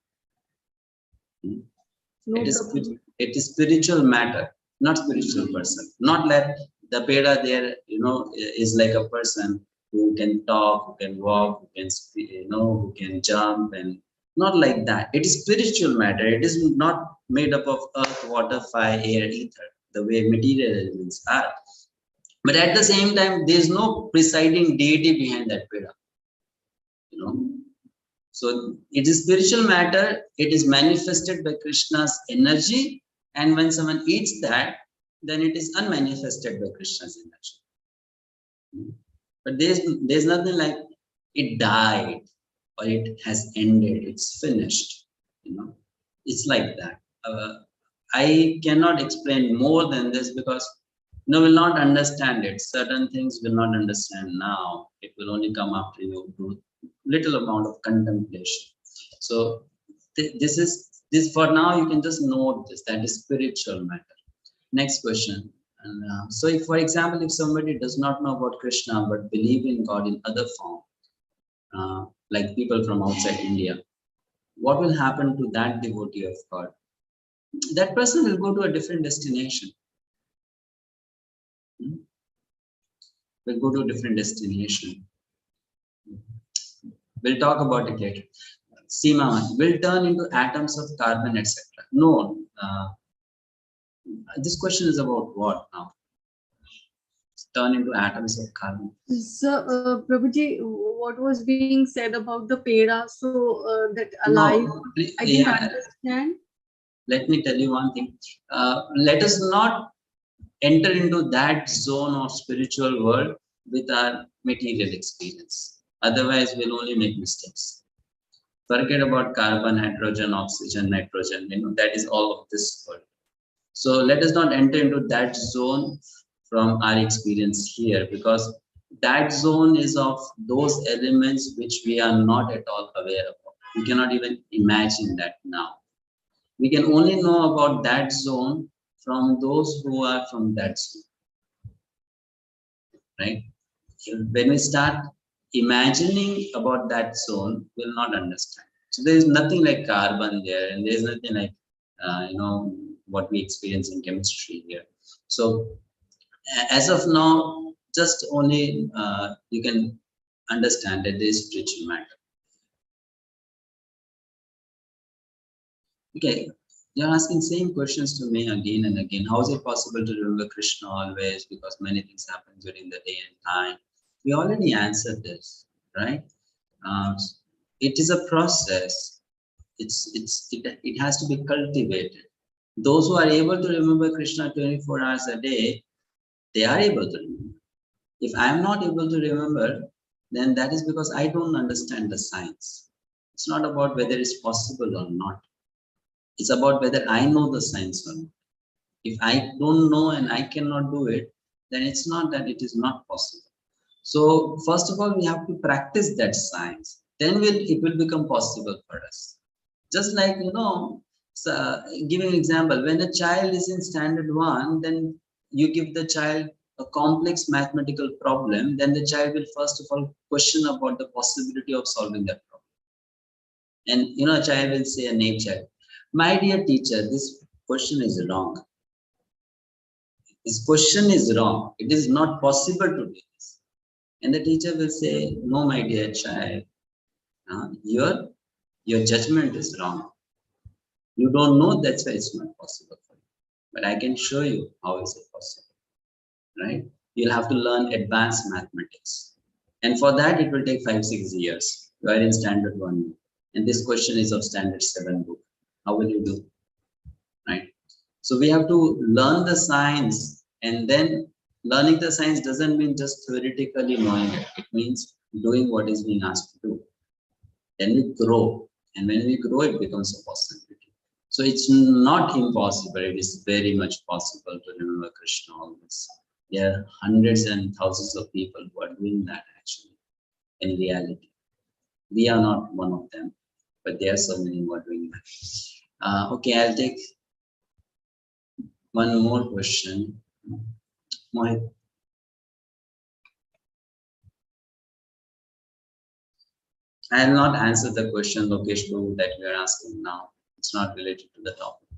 B: It is spiritual matter, not spiritual person. Not like the peda there, you know, is like a person who can talk, who can walk, who can speak, you know, who can jump, and not like that. It is spiritual matter. It is not made up of earth, water, fire, air, ether, the way material elements are. But at the same time, there is no presiding deity behind that peda. You know. So it is spiritual matter. It is manifested by Krishna's energy, and when someone eats that, then it is unmanifested by Krishna's energy. But there's nothing like it died or it has ended. It's finished. You know, it's like that. I cannot explain more than this because you will not understand it. Certain things will not understand now. It will only come after you do little amount of contemplation. So this for now you can just note this, that is spiritual matter. Next question. And so if, for example, if somebody does not know about Krishna but believe in God in other form, like people from outside India, what will happen to that devotee of God? That person will go to a different destination. Will go to a different destination. We'll talk about it later. Seema will turn into atoms of carbon, etc. No. This question is about what now? Turn into atoms of carbon.
M: So, Prabhuji, what was being said about the peda? So that alive,
B: No,
M: I didn't understand.
B: Let me tell you one thing. Let us not enter into that zone of spiritual world with our material experience. Otherwise, we'll only make mistakes. Forget about carbon, hydrogen, oxygen, nitrogen. You know, that is all of this world. So let us not enter into that zone from our experience here, because that zone is of those elements which we are not at all aware of. We cannot even imagine that now. We can only know about that zone from those who are from that zone. Right? When we start imagining about that zone will not understand. So there is nothing like carbon there, and there is nothing like what we experience in chemistry here. So as of now, just only you can understand that there is spiritual matter. Okay, you're asking same questions to me again and again. How is it possible to remember Krishna always? Because many things happen during the day and time. We already answered this, right? It is a process. It has to be cultivated. Those who are able to remember Krishna 24 hours a day, they are able to remember. If I am not able to remember, then that is because I don't understand the science. It's not about whether it's possible or not. It's about whether I know the science or not. If I don't know and I cannot do it, then it's not that it is not possible. So first of all, we have to practice that science. Then it will become possible for us. Just like, giving an example, when a child is in standard 1, then you give the child a complex mathematical problem, then the child will first of all question about the possibility of solving that problem. And a child will say, a naive child, my dear teacher, this question is wrong. This question is wrong. It is not possible to do this. And the teacher will say, no, my dear child, your judgment is wrong. You don't know, that's why it's not possible for you. But I can show you how is it possible, right? You'll have to learn advanced mathematics. And for that, it will take 5-6 years. You are in standard 1. And this question is of standard 7 book. How will you do, right? So we have to learn the science, and then learning the science doesn't mean just theoretically knowing it. It means doing what is being asked to do. Then we grow, and when we grow, it becomes a possibility. So it's not impossible. It is very much possible to remember Krishna always. There are hundreds and thousands of people who are doing that actually, in reality. We are not one of them, but there are so many who are doing that. Okay, I'll take one more question. Mohit. I have not answered the question, Lokesh Babu, that you are asking now. It's not related to the topic.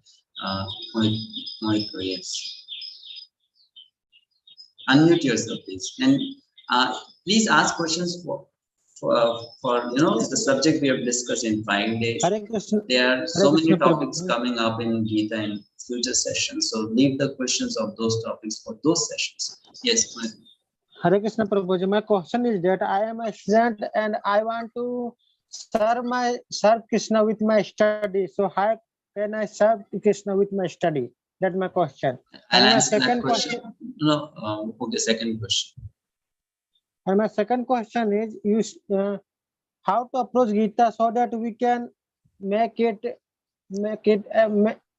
B: Mohit, yes. Unmute yourself, please. And please ask questions for the subject we have discussed in 5 days. There are so many topics coming up in Gita in future sessions. So leave the questions of those topics for those sessions. Yes, please.
P: Hare Krishna Prabhuji, my question is that I am a student and I want to serve Krishna with my study. So how can I serve Krishna with my study? That's my question.
B: I'll answer that question. Okay, second question.
P: And my second question is, how to approach Gita so that we can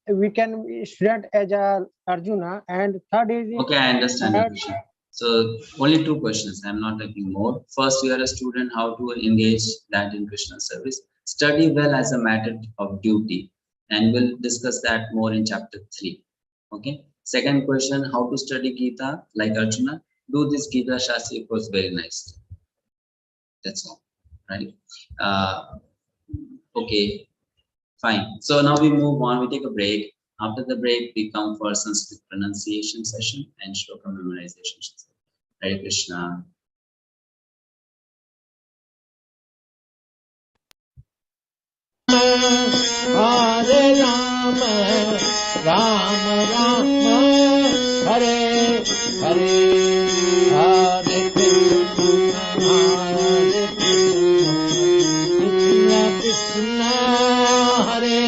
P: we can student as a Arjuna. And third is,
B: okay, I understand the question. So only 2 questions. I'm not taking more. First, you are a student, how to engage that in Krishna service. Study well as a matter of duty, and we'll discuss that more in chapter 3. Okay. Second question, how to study Gita like Arjuna. Do this Gita Sastri course very nicely. That's all, right? Okay, fine. So now we move on. We take a break. After the break, we come for Sanskrit pronunciation session and shloka memorization session. Hare Krishna.
A: Hare Rama, Rama Rama, Hare Hare, Hare Krishna, Hare Krishna, Krishna Hare.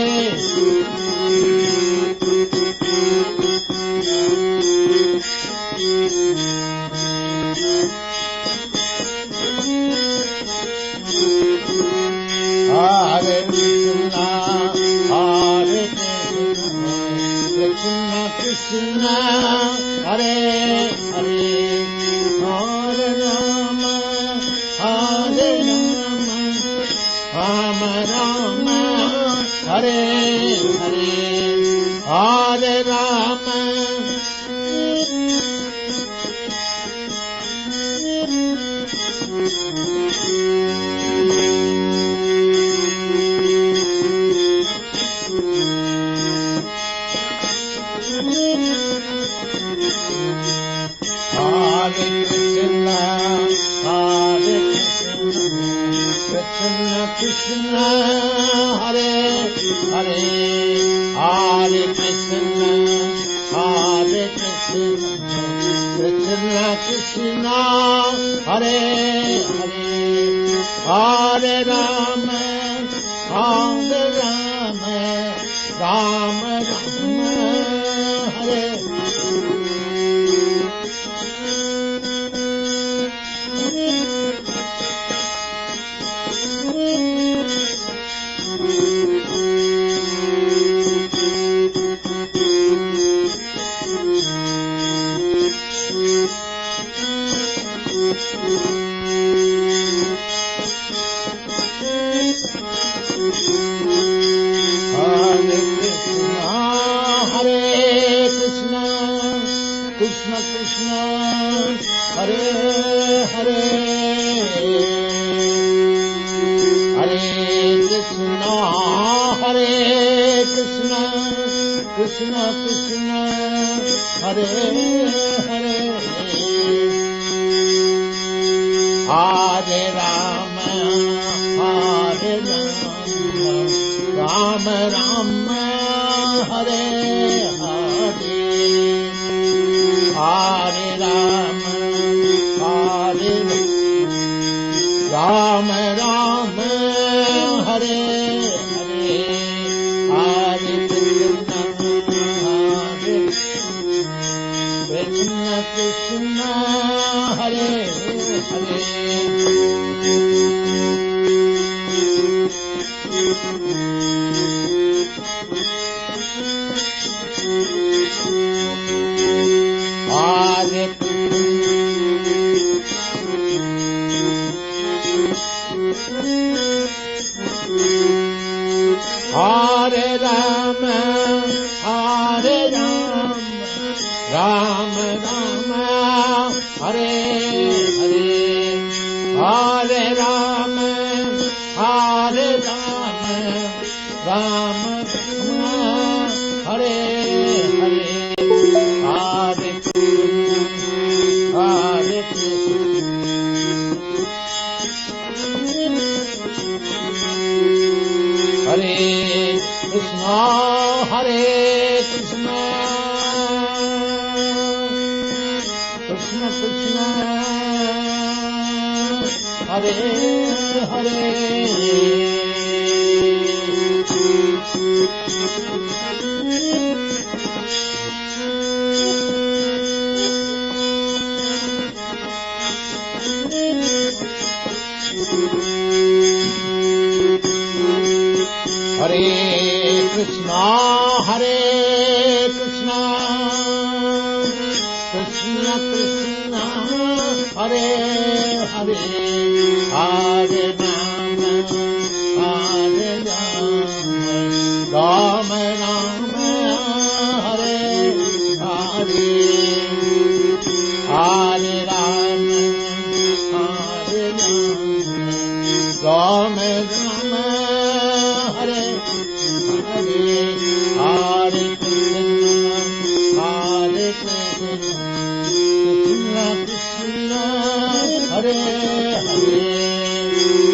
A: Hare Krishna, Hare Krishna, Krishna Hare Hare, Hare Rama, Hare Rama, Rama Rama, Hare Hare, Hare Rama. Hare Hare Krishna Hare Krishna Krishna Krishna Hare Hare Hare Rama Hare Rama Rama Rama Hare Krishna Krishna Hare Hare Hare Krishna Hare Krishna Krishna Krishna Hare Hare Hare Rama Hare Rama Rama Rama Hare Hare Hare Rama Hare Rama Rama Hare Hare Hare Krishna Krishna Hare Hare Hare Rama Hare Rama Rama Rama Hare Hare Hare Rama Hare Rama Rama Rama Hare Hare Hare Krishna Hare Krishna Hare Krishna Krishna Krishna Hare Hare Hare Krishna Hare Krishna Krishna Krishna Hare Hare Hare Rama Hare Rama Rama Rama Hare Hare Hare Rama Hare Rama Rama Hare Hare Hare Krishna Hare Krishna Krishna Hare Hare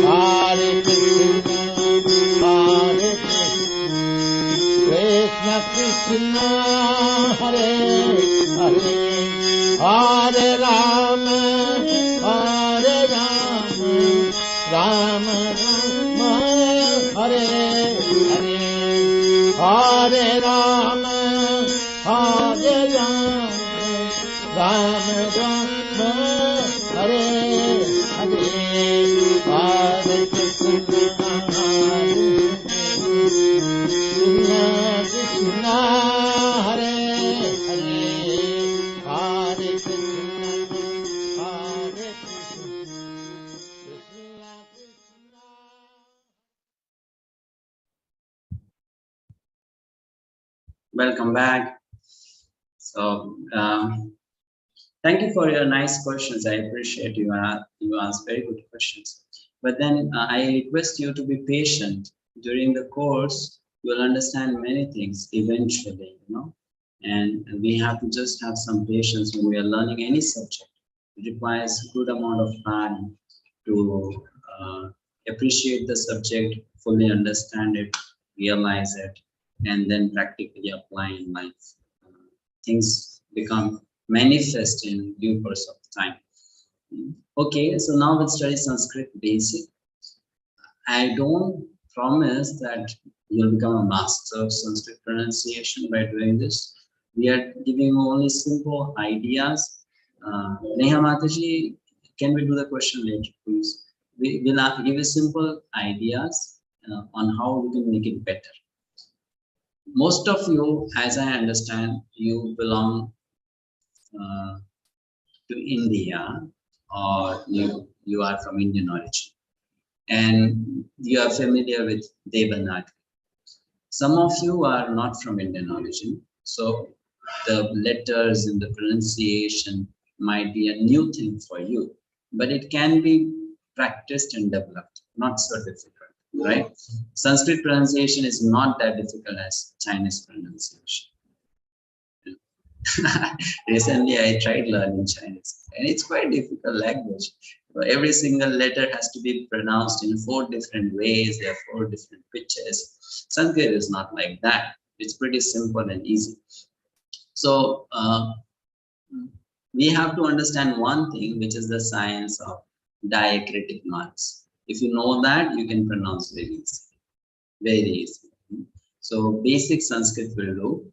A: Hare Krishna Hare Krishna Krishna Hare Hare Hare Rama Hare Rama Rama Rama Hare Hare Hare Rama Hare Rama Rama Rama Hare Hare Hare Krishna Krishna Krishna Hare Hare Hare Krishna Hare Krishna
B: Welcome back. So thank you for your nice questions. I appreciate you. You asked very good questions. But then I request you to be patient. During the course, you will understand many things eventually, you know. And we have to just have some patience when we are learning any subject. It requires a good amount of time to appreciate the subject, fully understand it, realize it, and then practically apply in life. Things become manifest in due course of time. Okay, so now let's study Sanskrit basic. I don't promise that you'll become a master of Sanskrit pronunciation by doing this. We are giving you only simple ideas. Neha Mataji, can we do the question later, please? We will give you simple ideas on how we can make it better. Most of you, as I understand, you belong to India, or you are from Indian origin, and you are familiar with Devanagari. Some of you are not from Indian origin, so the letters and the pronunciation might be a new thing for you, but it can be practiced and developed, not so difficult, right? Sanskrit pronunciation is not that difficult as Chinese pronunciation. Recently, I tried learning Chinese, and it's quite difficult language. Every single letter has to be pronounced in 4 different ways. There are 4 different pitches. Sanskrit is not like that. It's pretty simple and easy. So we have to understand one thing, which is the science of diacritic marks. If you know that, you can pronounce very easily. Very easy. So basic Sanskrit will do.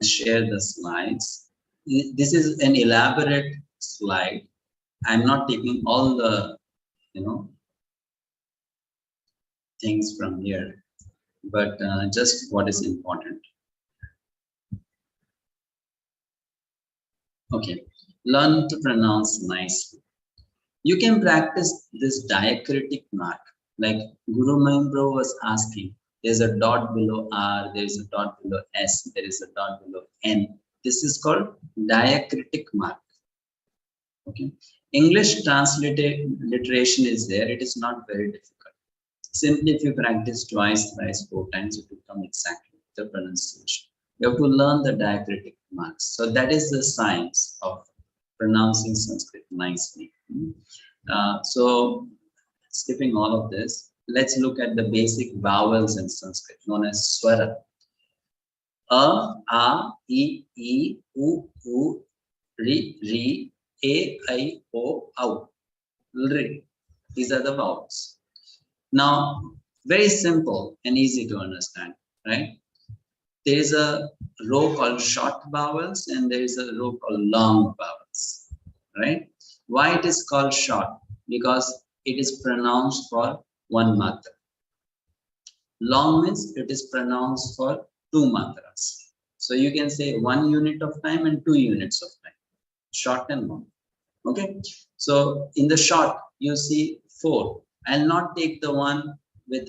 B: Share the slides. This is an elaborate slide. I'm not taking all the things from here, but just what is important. Okay, learn to pronounce nicely. You can practice this diacritic mark, like Guru Mahimprabhu was asking. There's a dot below R, there is a dot below S, there is a dot below N. This is called diacritic mark. Okay. English transliteration is there. It is not very difficult. Simply if you practice twice, thrice, 4 times, it will come exactly the pronunciation. You have to learn the diacritic marks. So that is the science of pronouncing Sanskrit nicely. So skipping all of this, let's look at the basic vowels in Sanskrit, known as swara. A, I, U, Ri, A, I, O, Au. Ri. These are the vowels. Now, very simple and easy to understand, right? There is a row called short vowels and there is a row called long vowels, right? Why it is called short? Because it is pronounced for 1 matra. Long means it is pronounced for 2 matras. So you can say 1 unit of time and 2 units of time, short and long. Okay. So in the short, you see 4. I'll not take the one with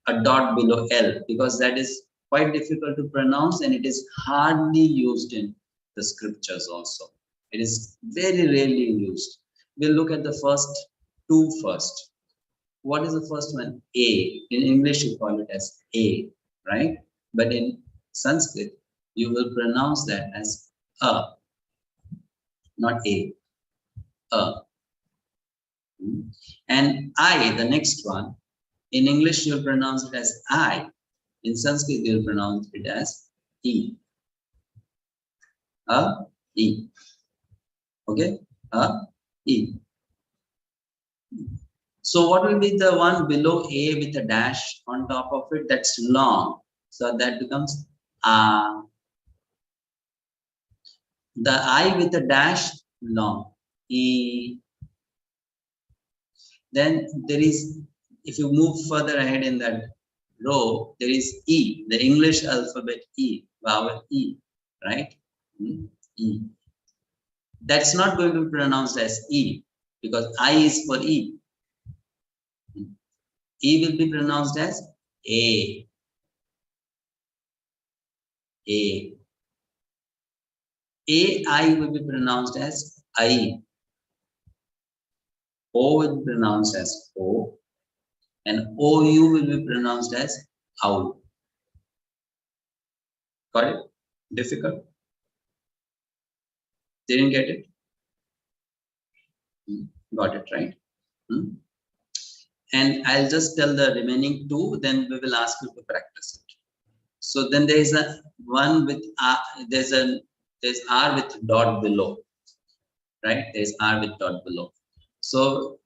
B: a dot below L because that is quite difficult to pronounce and it is hardly used in the scriptures also. It is very rarely used. We'll look at the first 2 first. What is the first one? A. In English, you call it as A, right? But in Sanskrit, you will pronounce that as A, not A. A. And I, the next one, in English, you'll pronounce it as I. In Sanskrit, you'll pronounce it as E. A, E. Okay? A, E. So what will be the one below A with a dash on top of it? That's long. So that becomes A. The I with a dash, long. E. Then there is, if you move further ahead in that row, there is E, the English alphabet E, vowel E, right? E. That's not going to be pronounced as E because I is for E. E will be pronounced as A. A. AI will be pronounced as I. O will be pronounced as O. And OU will be pronounced as OU. Got it? Difficult? Didn't get it? Got it, right? And I'll just tell the remaining two, then we will ask you to practice it. So then there is a one with R, there's R with dot below, right? There's R with dot below. So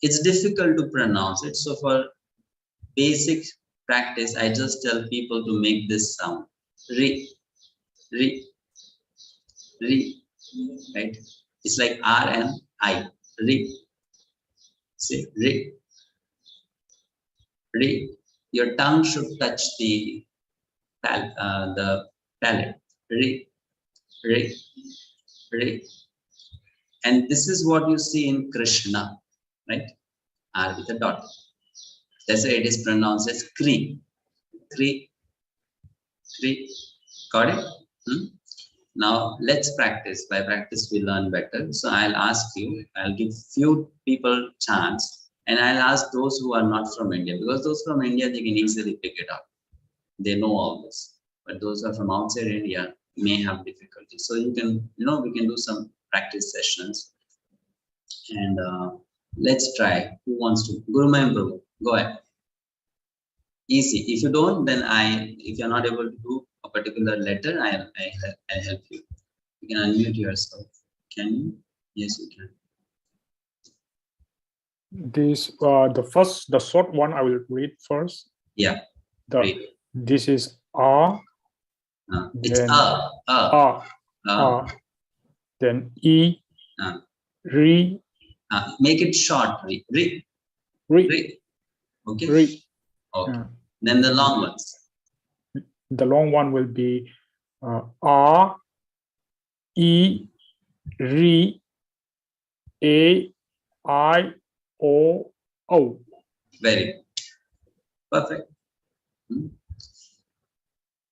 B: it's difficult to pronounce it. So for basic practice, I just tell people to make this sound. Re, re, re, right? It's like R and I. Re. Say re. Re. Your tongue should touch the palate. Re, re, re. And this is what you see in Krishna, right? R with a dot. That's why it is pronounced as Kri. Kri. Kri. Got it? Now let's practice. By practice, we learn better. So I'll ask you, I'll give few people chance, and I'll ask those who are not from India, because those from India, they can easily pick it up. They know all this. But those who are from outside India may have difficulty. So you can, we can do some practice sessions. And let's try. Who wants to? Guru Prabhu, go ahead. Easy. If you don't, then if you're not able to do a particular letter, I'll help you. You can unmute yourself. Can you? Yes, you can.
E: This the short one I will read first.
B: Yeah.
E: This is R.
B: It's
E: then E. Re.
B: Make it short. Re.
E: Re.
B: Okay.
E: Re.
B: Okay. Then the long ones.
E: The long one will be R, E, Re, A, I, O, O.
B: Very good. Perfect.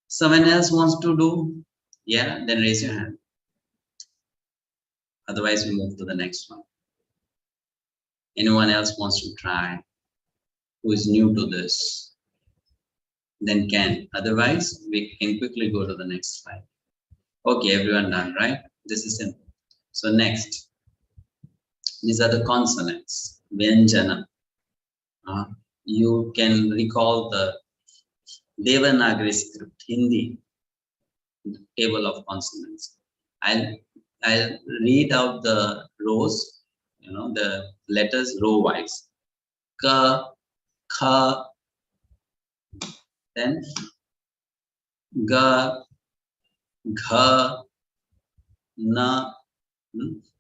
B: Someone else wants to do? Yeah, then raise your hand. Otherwise, we move to the next one. Anyone else wants to try? Who is new to this? Then can. Otherwise, we can quickly go to the next slide. Okay, everyone done, right? This is simple. So next, these are the consonants. Vyanjana. You can recall the Devanagari script, Hindi, table of consonants. I'll read out the rows, the letters row-wise. Ka, Kha, then Ga, Gha, Na.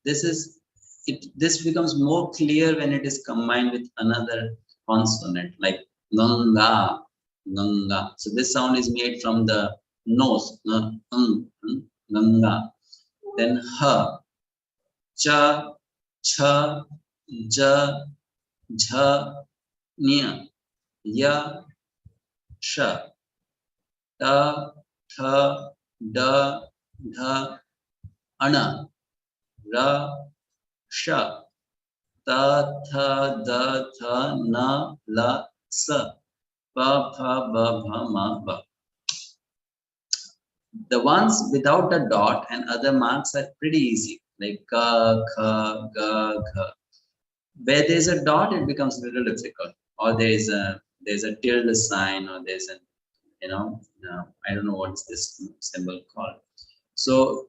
B: This becomes more clear when it is combined with another consonant like Nanga, Nanga. So this sound is made from the nose, Nanga. Then Ha, Cha, Cha, Ja, Jha, Nya, Ya, Sha, Ta, Tha, Da, Dha, Ana, Ra, Sha, Ta, Tha, Da, Tha, Na, La, Sa, Pa, Pha, Ba, Bha, Ma, Ba. The ones without a dot and other marks are pretty easy, like Ka, Kha, Ga, Gha. Where there's a dot, it becomes a little difficult, or there's a tilde sign, or there's a, I don't know what is this symbol called. So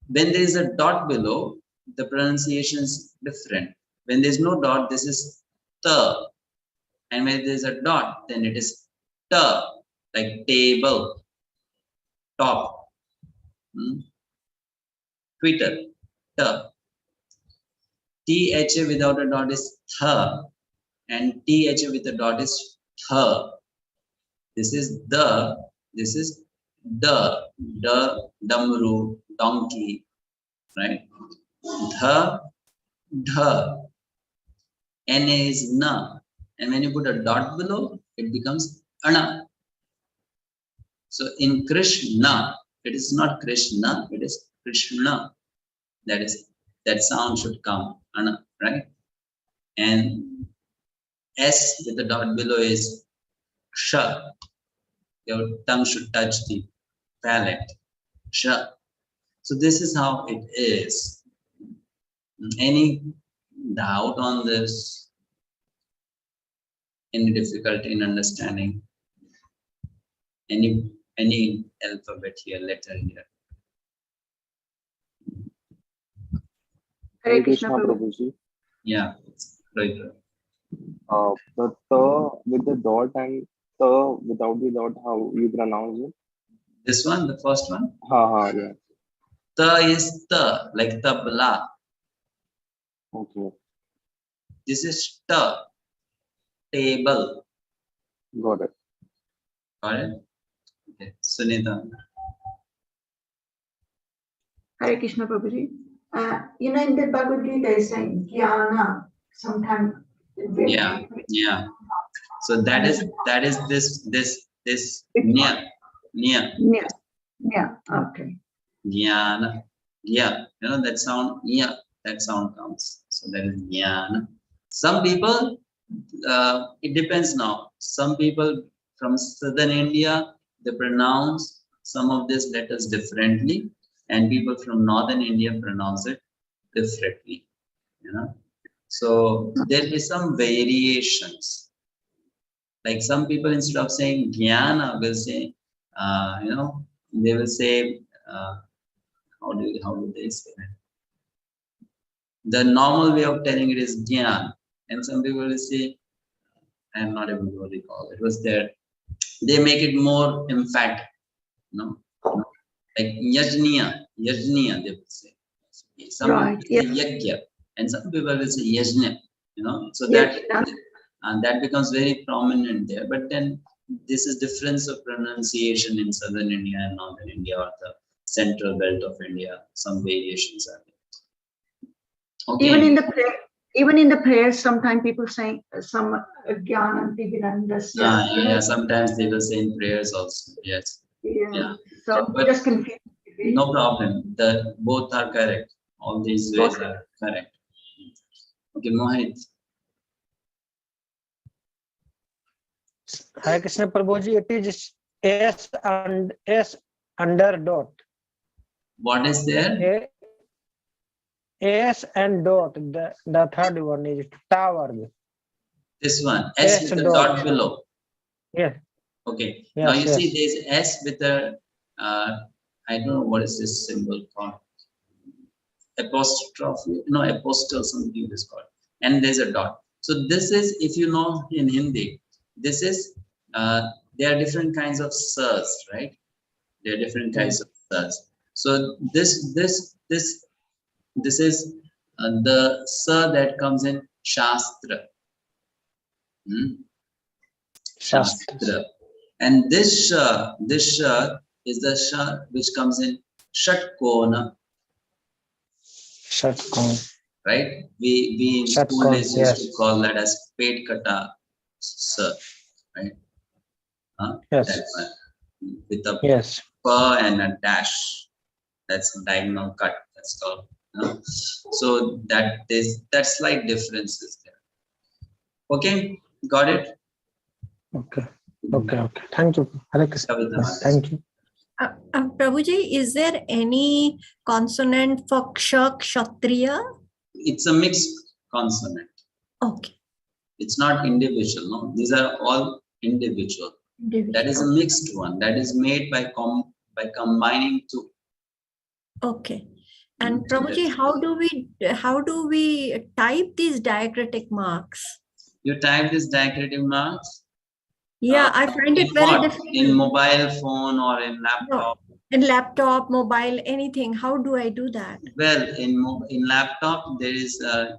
B: when there's a dot below, the pronunciation is different. When there's no dot, this is ta, and when there's a dot, then it is ta, like table, top, Twitter, ta. THA without a dot is tha, and THA with a dot is tha. This is the, this is the, damru, donkey, right? Dha, dha. NA is na, and when you put a dot below, it becomes ana. So in Krishna, it is not Krishna, it is Krishna. That sound should come, ana, right? And S with the dot below is ksha. Your tongue should touch the palate, ksha. So this is how it is. Any doubt on this? Any difficulty in understanding any alphabet here, letter here?
J: Hare Krishna, Prabhuji.
B: Yeah, right.
U: The th with the dot and the without the dot, how you pronounce it?
B: This one, the first one?
U: Yeah.
B: Ta is ta, like tabla.
U: Okay.
B: This is ta, table.
U: Got it.
B: Got it? Okay. Sunita.
J: Hare Krishna, Prabhuji. You know, in the Bhagavad-gita is saying jnana, sometimes.
B: Yeah. So that is this nya.
J: Yeah, okay.
B: Jnana. Yeah, you know that sound, yeah, that sound comes. So that is jnana. Some people, it depends now. Some people from southern India, they pronounce some of these letters differently, and people from northern India pronounce it differently. You know, so there is some variations. Like some people, instead of saying jnana, will say, you know, they will say, how do they say that? The normal way of telling it is jnana, and some people will say, I am not able to recall. It was there. They make it more emphatic, you know, like yajniya, they will say. Some
J: right,
B: people say yajna, and some people will say yajna, you know. So that becomes very prominent there. But then this is difference of pronunciation in southern India and northern India, or the central belt of India. Some variations are there. Okay.
J: Even in the prayers, sometimes people say some jnana divinandas.
B: Yeah, sometimes they will say in prayers also. Yes.
J: Yeah. So just confused.
B: No problem. Both are correct. All these ways are correct. Okay, Mohit.
P: Hare Krishna, Prabhuji, it is S and S under dot.
B: What is there?
P: S and dot. The third one is tower.
B: This one, S with the dot below.
P: Yeah.
B: Okay.
P: Yes,
B: now you see there's S with a, I don't know what is this symbol called. Apostrophe, no, apostle, something it is called. And there's a dot. So this is, if you know in Hindi, this is, there are different kinds of sirs, right? There are different kinds of sirs. So this is the sir that comes in Shastra. Shastra. And this sha is the sha which comes in Shatkona.
P: Shatkona.
B: Right? We in school days used to call that as paid kata sir. Right?
P: Yes.
B: That one. With a pa and a dash. That's a diagonal cut. That's called. So that slight difference is there. Okay, got it?
P: Okay. Thank you. Hare Krishna. Thank you.
I: Prabhuji, is there any consonant for ksha, kshatriya?
B: It's a mixed consonant.
I: Okay.
B: It's not individual. No, these are all individual. That is a mixed one. That is made by combining two.
I: Okay. And Prabhuji, how do we type these diacritic marks?
B: You type these diacritic marks?
I: Yeah, I find it very difficult.
B: In mobile phone or in laptop?
I: No, in laptop, mobile, anything. How do I do that?
B: Well, in laptop, there is a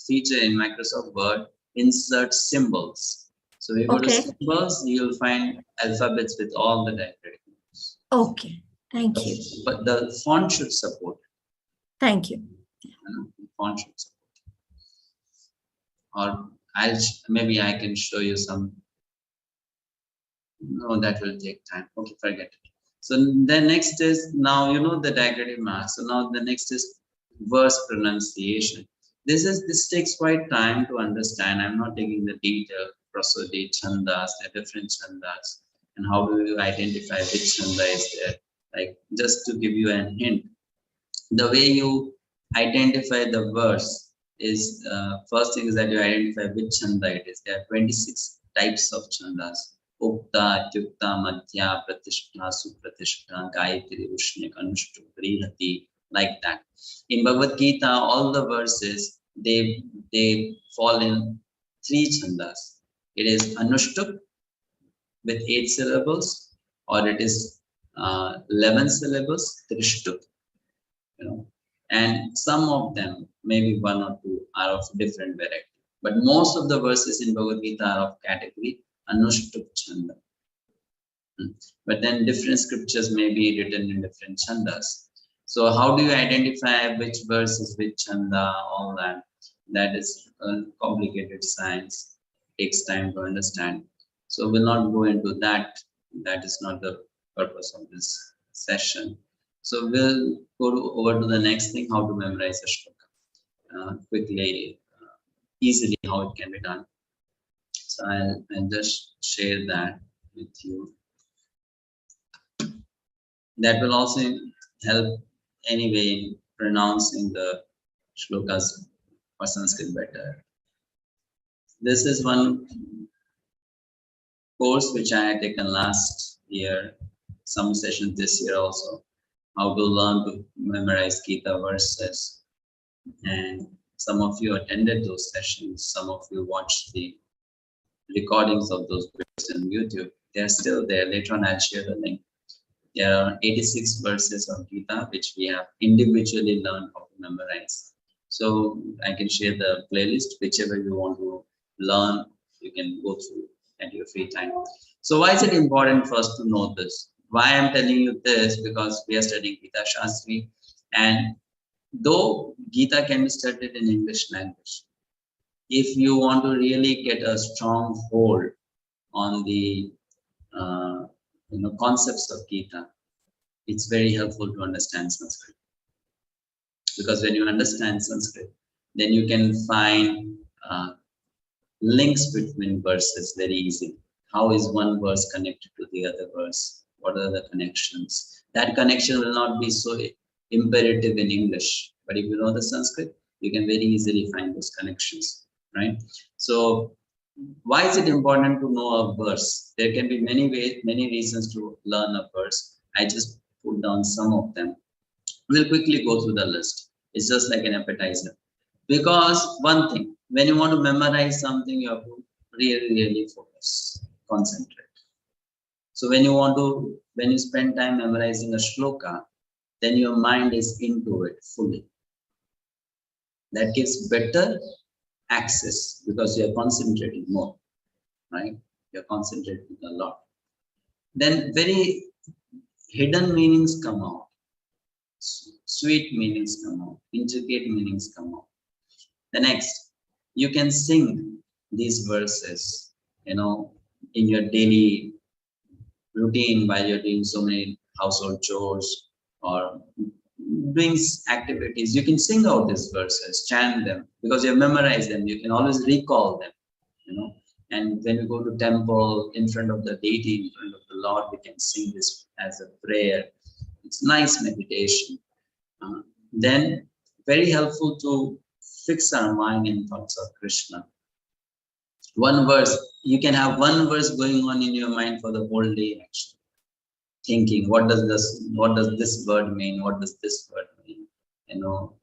B: feature in Microsoft Word, insert symbols. So if you go to symbols, you'll find alphabets with all the diacritic marks.
I: Okay, thank you.
B: But the font should support.
I: Thank you.
B: Font should support. Or maybe I can show you some. No, that will take time. Okay, forget it. So the next is, now you know the diacritic marks. So now the next is verse pronunciation. This takes quite time to understand. I'm not taking the detail. Prasodi, chandas, the different chandas, and how do you identify which chanda is there? Like, just to give you a hint, the way you identify the verse is, first thing is that you identify which chanda it is. There are 26 types of chandas. Ukta, Tyukta, Madhya, Pratishta, Supratishta, Gayatri, Ushnik, Anushtuk, Vrihati, like that. In Bhagavad-gita, all the verses, they fall in 3 chandas. It is Anushtuk with 8 syllables, or it is 11 syllables, Trishtuk, and some of them, maybe 1 or 2, are of different variety. But most of the verses in Bhagavad-gita are of category Anushtuk Chanda. But then different scriptures may be written in different chandas. So how do you identify which verse is which chanda, all that? That is a complicated science. Takes time to understand. So we'll not go into that. That is not the purpose of this session. So we'll go over to the next thing, how to memorize a shloka. Quickly, easily how it can be done. So I'll just share that with you. That will also help anyway in pronouncing the shlokas or Sanskrit better. This is one course which I had taken last year, some sessions this year also, how to learn to memorize Gita verses. And some of you attended those sessions, some of you watched the recordings of those videos on YouTube. They're still there. Later on, I'll share the link. There are 86 verses of Gita which we have individually learned how to memorize. So I can share the playlist, whichever you want to learn, you can go through at your free time. So why is it important for us to know this? Why I'm telling you this? Because we are studying Gita Sastri, and though Gita can be studied in English language, if you want to really get a strong hold on the concepts of Gita, it's very helpful to understand Sanskrit. Because when you understand Sanskrit, then you can find links between verses very easily. How is one verse connected to the other verse? What are the connections? That connection will not be so imperative in English, but if you know the Sanskrit, you can very easily find those connections, right? So why is it important to know a verse? There can be many ways, many reasons to learn a verse. I just put down some of them. We'll quickly go through the list. It's just like an appetizer. Because one thing, when you want to memorize something, you have to really focus, concentrate. So when you spend time memorizing a shloka, then your mind is into it fully. That gives better access because you are concentrating more, right? You're concentrating a lot. Then very hidden meanings come out. Sweet meanings come out. Intricate meanings come out. The next, you can sing these verses, in your daily routine while you're doing so many household chores or doing activities. You can sing out these verses, chant them, because you have memorized them. You can always recall them, And when we go to temple, in front of the deity, in front of the Lord, we can sing this as a prayer. It's nice meditation. Then very helpful to fix our mind in thoughts of Krishna. One verse, you can have one verse going on in your mind for the whole day, actually. Thinking, what does this word mean? What does this word mean?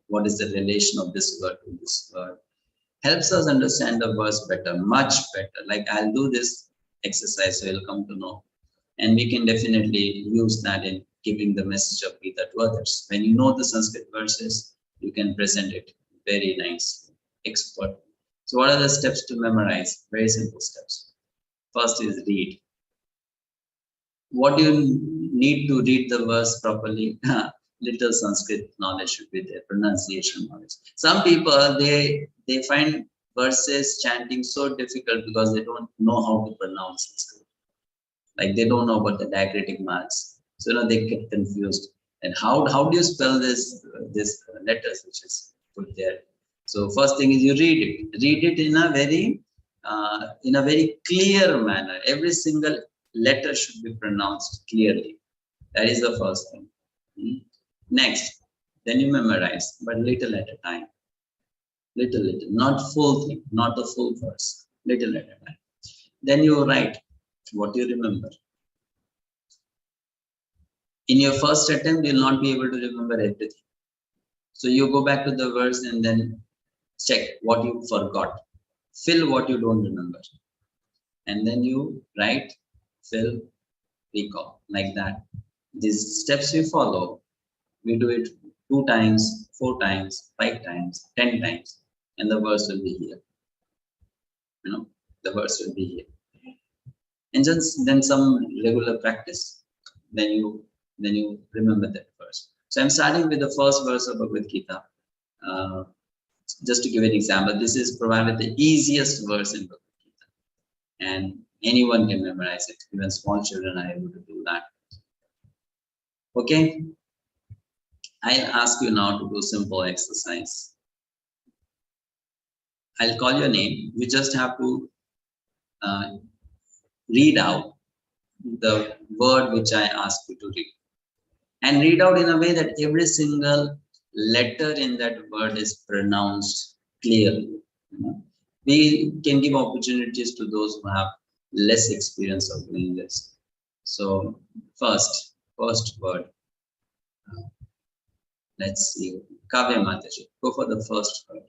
B: What is the relation of this word to this word? Helps us understand the verse better, much better. Like I'll do this exercise, so you'll come to know. And we can definitely use that in giving the message of Gita to others. When you know the Sanskrit verses, you can present it very nice, expert. So what are the steps to memorize? Very simple steps. First is read. What do you need to read the verse properly? Little Sanskrit knowledge should be there, pronunciation knowledge. Some people, they find verses chanting so difficult because they don't know how to pronounce Sanskrit. Like they don't know about the diacritic marks. So they get confused. And how do you spell this letters which is put there? So first thing is you read it. Read it in a very clear manner. Every single letter should be pronounced clearly. That is the first thing. Next, then you memorize, but little at a time. Little, not full thing, not the full verse. Little at a time. then you write what you remember. In your first attempt, you'll not be able to remember everything. So you go back to the verse and then check what you forgot. Fill what you don't remember. And then you write, fill, recall, like that. These steps we follow, we do it 2 times, 4 times, 5 times, 10 times, and the verse will be here. You know, the verse will be here. And just then some regular practice, then you remember that verse. So I'm starting with the first verse of Bhagavad-gita. Just to give an example, this is probably the easiest verse in Bhagavad-gita. And anyone can memorize it. Even small children are able to do that. Okay? I'll ask you now to do simple exercise. I'll call your name. You just have to read out the word which I ask you to read. And read out in a way that every single letter in that word is pronounced clearly. We can give opportunities to those who have less experience of doing this. So first word. Let's see. Kavya Mataji, go for the first word.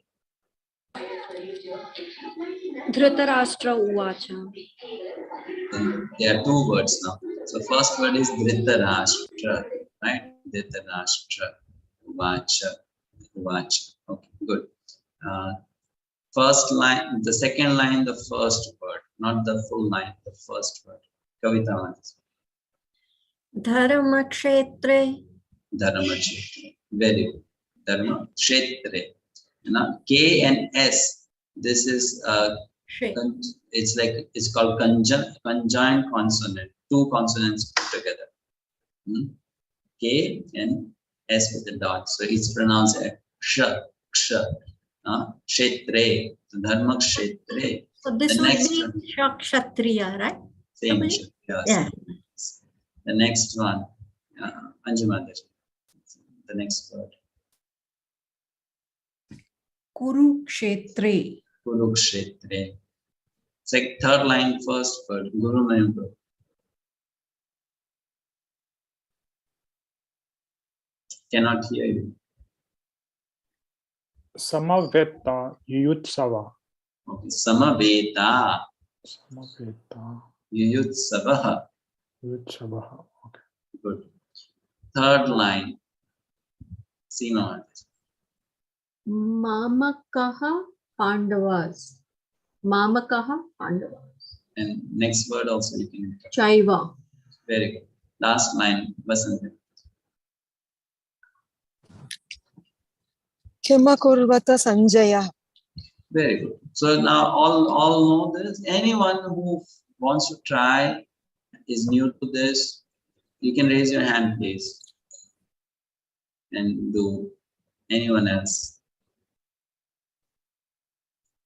L: Dhritarashtra Uvacha.
B: There are 2 words now. So first word is Dhritarashtra, right? Dhritarashtra Uvacha. Okay, good. First line, the second line, the first word, not the full line, the first word. Kavita Mataji.
I: Dharma Kshetre.
B: Dharma Kshetre. Very good. Dharma Kshetre. K and S. This is it's called conjoined consonant. 2 consonants put together. K and S with the dot. So it's pronounced as ksha. Kshetre. Dharma Kshetre.
I: So this would be Kshatriya, right?
B: Same. Yeah. The next one, Anjumadaji. The next word.
D: Kurukshetre.
B: Kurukshetre. Third line, first word, Guru Mayambro. Cannot hear you.
E: Samaveta Yuyutsava.
B: Okay. Samaveta.
E: Samaveta
B: Yuyutsavaha.
E: Yuyutsavaha. Okay.
B: Good. Third line. Seema.
M: Mamakaha Pandavas. Mamakaha Pandavas.
B: And next word also you can.
M: Chaiva.
B: Very good. Last line, Vasanta.
F: Ksamakurvata Sanjaya.
B: Very good. So now all know this. Anyone who wants to try, is new to this, you can raise your hand, please. And do. Anyone else?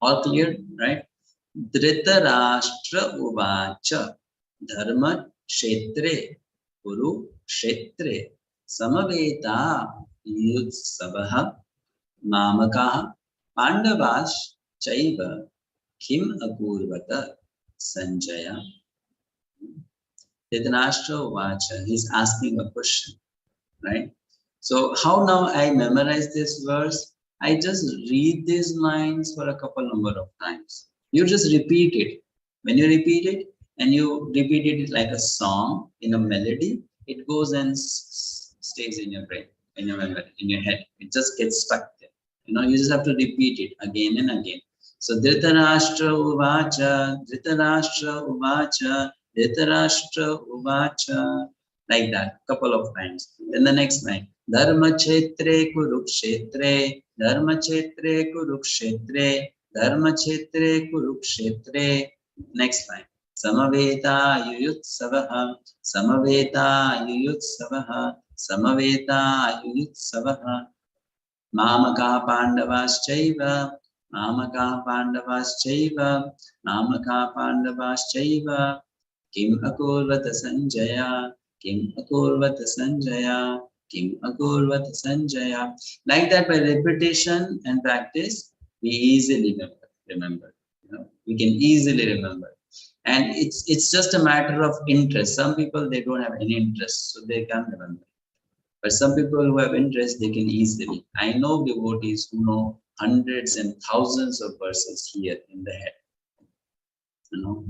B: All clear, right? Dhritarashtra Uvacha Dharma Kshetre Kuru Kshetre Samaveta Yutsavaha Mamakaha Pandavas Chaiva Kim Akurvata Sanjaya. Dhritarashtra Uvacha, he's asking a question, right? So how now I memorize this verse? I just read these lines for a number of times. You just repeat it. When you repeat it, and you repeat it like a song in a melody, it goes and stays in your brain, in your memory, in your head. It just gets stuck there. You just have to repeat it again and again. So Dhritarashtra Uvacha, Dhritarashtra Uvacha, Dhritarashtra Uvacha, like that, couple of times. Then the next line, Dharma Kshetre Kurukshetre, Dharma Kshetre Kurukshetre, Dharma Kshetre Kurukshetre. Next line, Samaveta Yuyutsavaha, Samaveta Yuyutsavaha, Samaveta Yuyutsavaha, Mamaka Pandavas Chaiva, Mamaka Pandavas Chaiva, Mamaka Pandavas Chaiva, Kim Akurvata Sanjaya, Kim Akurvata Sanjaya, Kim Akurvata Sanjaya. Like that, by repetition and practice, we easily remember. We can easily remember. And it's just a matter of interest. Some people, they don't have any interest, so they can't remember. But some people who have interest, they can easily. I know devotees who know hundreds and thousands of verses here in the head. You know,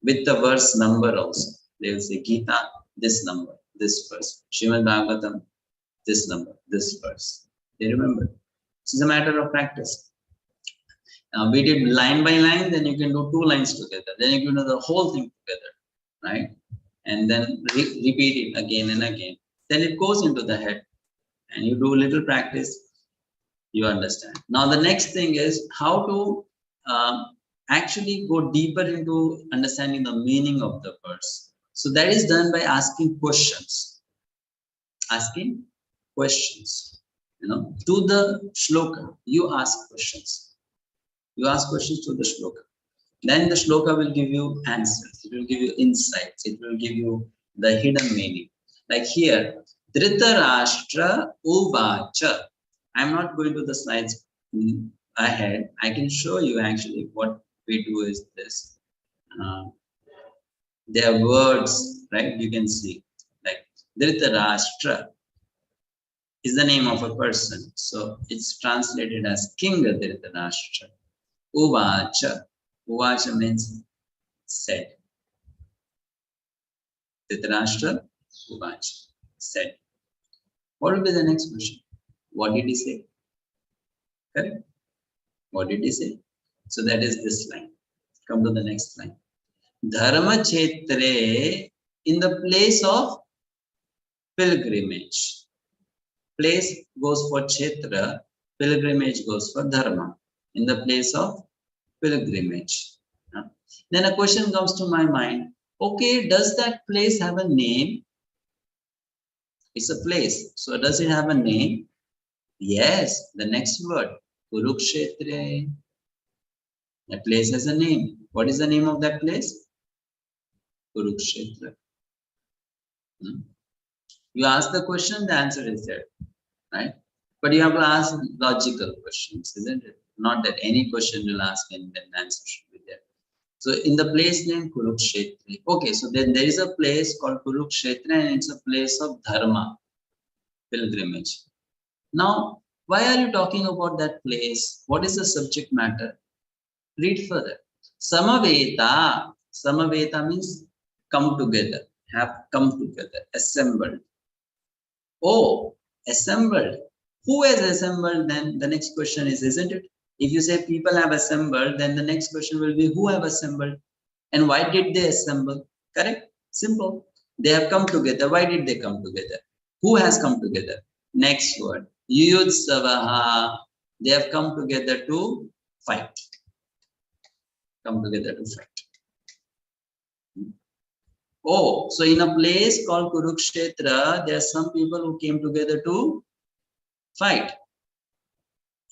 B: with the verse number also. They will say Gita, this number, this verse. Srimad Bhagavatam, this number, this verse. They remember. It's a matter of practice. Now we did line by line, then you can do 2 lines together. Then you can do the whole thing together, right? And then repeat it again and again. Then it goes into the head. And you do little practice, you understand. Now the next thing is how to actually go deeper into understanding the meaning of the verse. So that is done by asking questions. Asking questions. You know, to the shloka, you ask questions. You ask questions to the shloka. Then the shloka will give you answers. It will give you insights. It will give you the hidden meaning. Like here, Dhritarashtra Uvacha. I'm not going to the slides ahead. I can show you actually what we do is this. There are words, right? You can see. Like Dhritarashtra is the name of a person. So it's translated as King Dhritarashtra. Uvacha. Uvacha means said. Dhritarashtra Uvacha said. What will be the next question? What did he say? Correct? What did he say? So that is this line. Come to the next line. Dharma Chetre, in the place of pilgrimage. Place goes for Chetra, pilgrimage goes for Dharma. In the place of pilgrimage. Then a question comes to my mind. Okay, does that place have a name? It's a place. So does it have a name? Yes. The next word, Kurukshetra. That place has a name. What is the name of that place? Kurukshetra. You ask the question, the answer is there, right? But you have to ask logical questions, isn't it? Not that any question you'll ask and then the answer should be there. So in the place name Kurukshetra. Okay, so then there is a place called Kurukshetra and it's a place of dharma, pilgrimage. Now, why are you talking about that place? What is the subject matter? Read further. Samaveta. Samaveta means come together, have come together, assembled. Oh, assembled. Who has assembled? Then the next question is, isn't it? If you say people have assembled, then the next question will be who have assembled and why did they assemble? Correct? Simple. They have come together. Why did they come together? Who has come together? Next word. Yudsavaha. They have come together to fight. Come together to fight. Oh, so in a place called Kurukshetra, there are some people who came together to fight.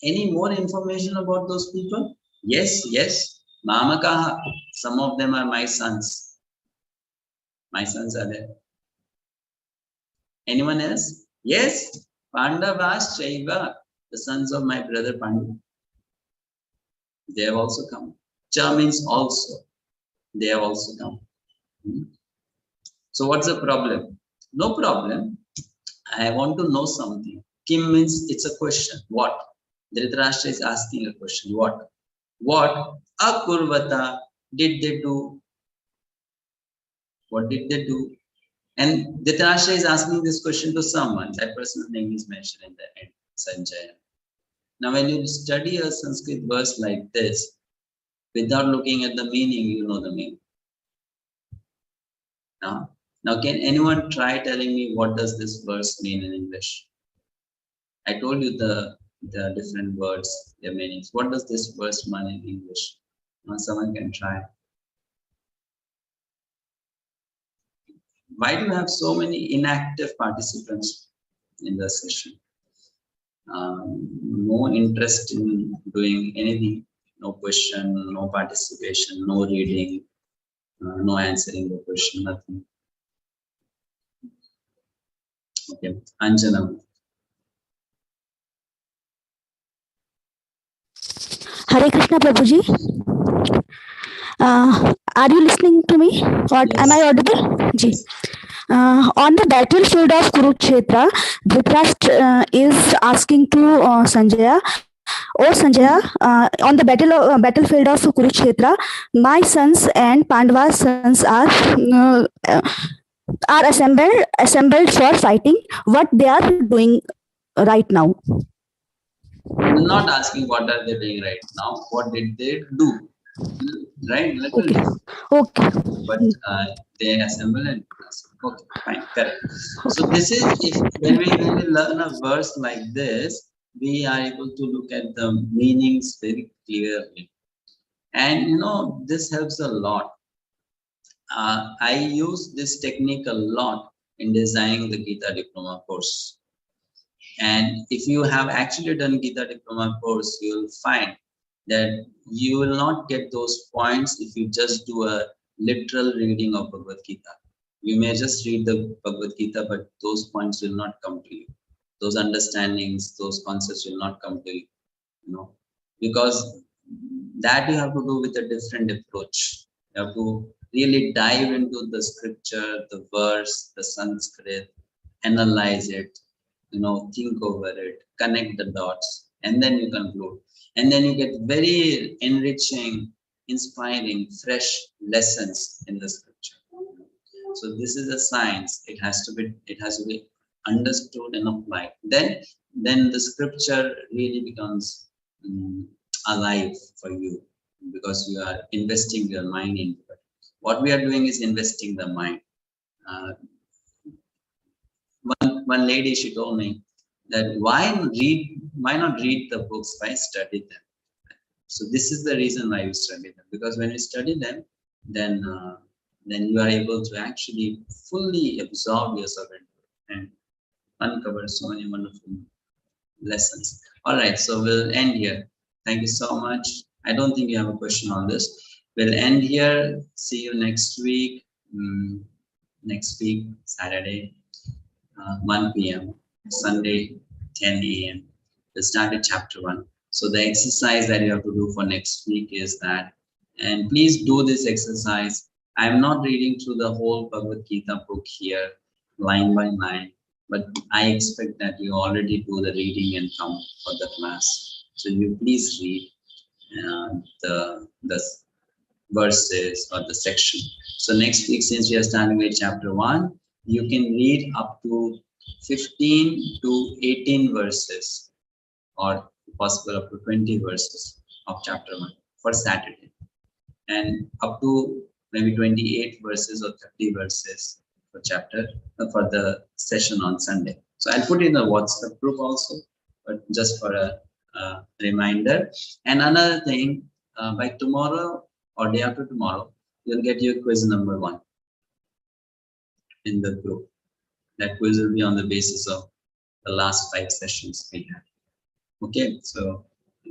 B: Any more information about those people? Yes, yes. Mamakaha. Some of them are my sons. My sons are there. Anyone else? Yes. Pandavas Chaiva. The sons of my brother Pandu. They have also come. Cha means also. They have also come. So what's the problem? No problem. I want to know something. Kim means it's a question. What? Dhritarashtra is asking a question. What? What akurvata did they do? What did they do? And Dhritarashtra is asking this question to someone. That person's name is mentioned in the end, Sanjaya. Now when you study a Sanskrit verse like this, without looking at the meaning, you know the meaning. Now can anyone try telling me what does this verse mean in English? I told you the different words, their meanings. What does this verse mean in English? Now someone can try. Why do you have so many inactive participants in the session? No interest in doing anything. No question, no participation, no reading, no answering the question, nothing. Okay, Anjana.
H: Hare Krishna Prabhuji. Are you listening to me? Or am I audible? Ji. On the battlefield of Kurukshetra, Dhritarashtra is asking to Sanjaya, "Oh Sanjaya, on the battlefield of Kurukshetra, my sons and Pandava's sons are assembled for fighting. What they are doing right now?"
B: I'm not asking what are they doing right now. What did they do? Right?
H: Okay. Okay.
B: But they assemble and assemble. Okay, fine, correct. So this is when we learn a verse like this, we are able to look at the meanings very clearly, and this helps a lot. I use this technique a lot in designing the Gita Diploma course. And if you have actually done Gita Diploma course, you will find that you will not get those points if you just do a literal reading of Bhagavad-gita. You may just read the Bhagavad-gita, but those points will not come to you. Those understandings, those concepts will not come to you, because that you have to do with a different approach. You have to really dive into the scripture, the verse, the Sanskrit, analyze it, think over it, connect the dots, and then you conclude. And then you get very enriching, inspiring, fresh lessons in the scripture. So this is a science. It has to be understood and applied. Then the scripture really becomes alive for you, because you are investing your mind into it. What we are doing is investing the mind. One lady, she told me that why not read the books, why study them? So this is the reason why you study them, because when you study them, then you are able to actually fully absorb yourself and uncover so many wonderful lessons. All right, so we'll end here. Thank you so much. I don't think you have a question on this. We'll end here. See you next week. Saturday, 1 p.m. Sunday, 10 a.m. We'll start at chapter 1. So the exercise that you have to do for next week is that, and please do this exercise. I'm not reading through the whole Bhagavad-gita book here, line by line, but I expect that you already do the reading and come for the class. So you please read the verses or the section. So next week, since we are starting with chapter 1, you can read up to 15 to 18 verses, or possible up to 20 verses of chapter 1 for Saturday, and up to maybe 28 verses or 30 verses for the session on Sunday. So I'll put in a WhatsApp group also, but just for a reminder. And another thing, by tomorrow or day after tomorrow, you'll get your quiz number 1 in the group. That quiz will be on the basis of the last 5 sessions we had. Okay, so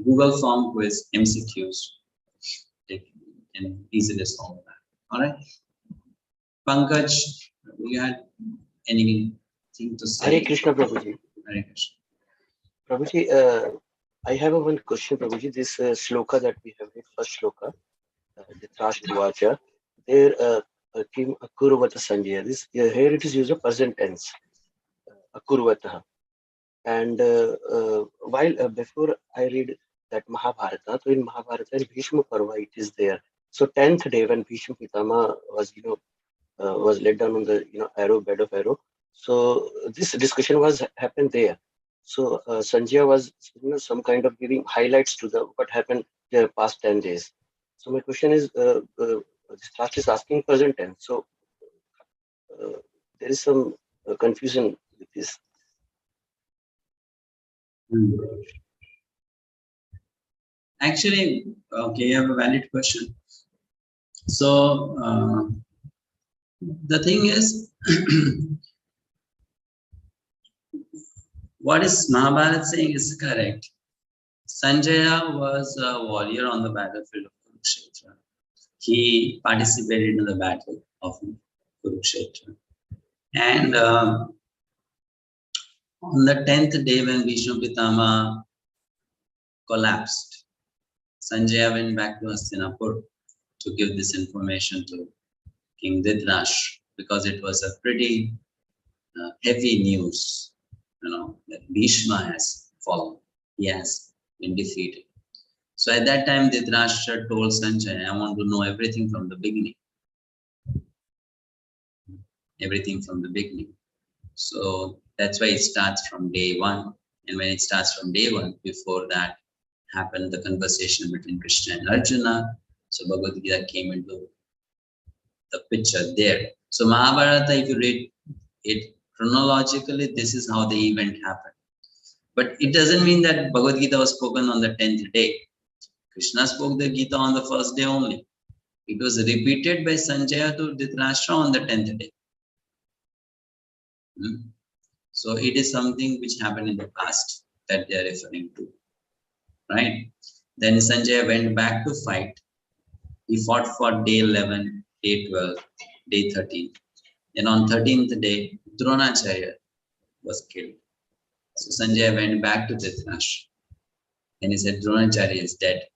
B: Google form quiz, MCQs, and easily solve that. All right. Pankaj, you had anything to say?
D: Hare Krishna, Prabhuji.
B: Hare Krishna.
D: Prabhuji, I have one question, Prabhuji. This shloka that we have read, first shloka, Dhritarashtra, there came Akurvata Sanjaya. This here it is used of present tense, Akurvata. And while before I read that Mahabharata, so in Mahabharata in Bhishma Parva it is there. So 10th day when Bhishma Pitama was was laid down on the bed of arrow. So this discussion happened there. So Sanjaya was some kind of giving highlights to what happened the past 10 days. So my question is, this class is asking present tense. So there is some confusion with this.
B: Actually, okay, you have a valid question. So the thing is, what is Mahabharata saying is correct. Sanjaya was a warrior on the battlefield of Kurukshetra. He participated in the battle of Kurukshetra. And on the 10th day when Bhishma Pitama collapsed, Sanjaya went back to Hastinapur to give this information to King Dhritarashtra, because it was a pretty heavy news, that Bhishma has fallen. He has been defeated. So at that time, Dhritarashtra told Sanjay, I want to know everything from the beginning. Everything from the beginning. So that's why it starts from day one. And when it starts from day one, before that happened the conversation between Krishna and Arjuna. So Bhagavad-gita came into the picture there. So Mahabharata, if you read it chronologically, this is how the event happened. But it doesn't mean that Bhagavad-gita was spoken on the 10th day. Krishna spoke the Gita on the first day only. It was repeated by Sanjaya to Dhritarashtra on the 10th day. So it is something which happened in the past that they are referring to, right? Then Sanjaya went back to fight. He fought for day 11, day 12, day 13. Then on 13th day, Dronacharya was killed. So Sanjaya went back to Dhritarashtra and he said, Dronacharya is dead.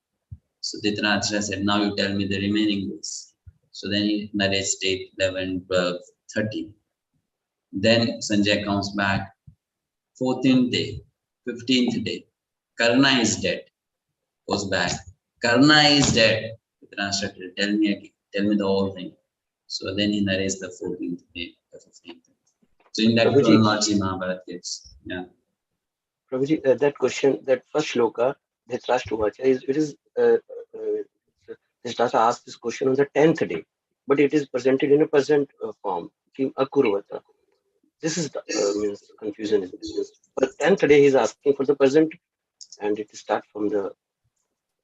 B: So Dhritarashtra said, now you tell me the remaining days. So then he narrates day 11, 12, 13. Then Sanjay comes back, 14th day, 15th day. Karna is dead. Goes back. Karna is dead. Dhritarashtra said, tell me again. Tell me the whole thing. So then he narrates the 14th day, the 15th day. So in that chronology, Mahabharata gives. Yeah.
D: Prabhuji, that question, that first shloka, Dhritarashtra Dhritarashtra asked this question on the 10th day, but it is presented in a present form, 𝗪𝗵𝗿𝗶. This is the means confusion is this. But 10th day he is asking for the present, and it starts from the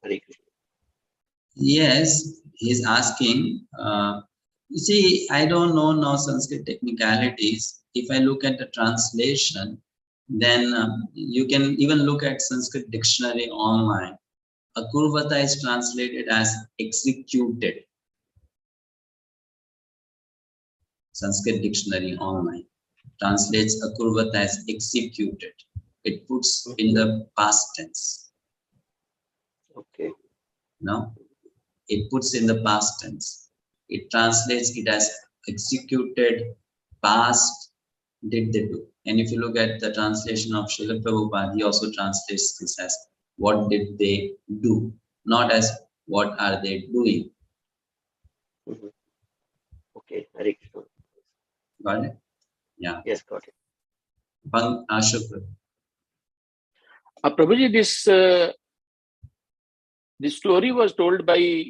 D: Hare Krishna.
B: Yes, he is asking. You see, I don't know now Sanskrit technicalities. If I look at the translation, then you can even look at Sanskrit dictionary online. 𝗪𝗵𝗿𝗶 is translated as executed. Sanskrit dictionary online translates 𝗪𝗵𝗿𝗶 as executed. It puts in the past tense.
D: Okay.
B: No, it puts in the past tense. It translates it as executed, past, did they do. And if you look at the translation of Srila Prabhupada, he also translates this as what did they do, not as what are they doing.
D: Okay, Hare Krishna.
B: Got it? Yeah.
D: Yes, got it.
K: Prabhuji, this story was told by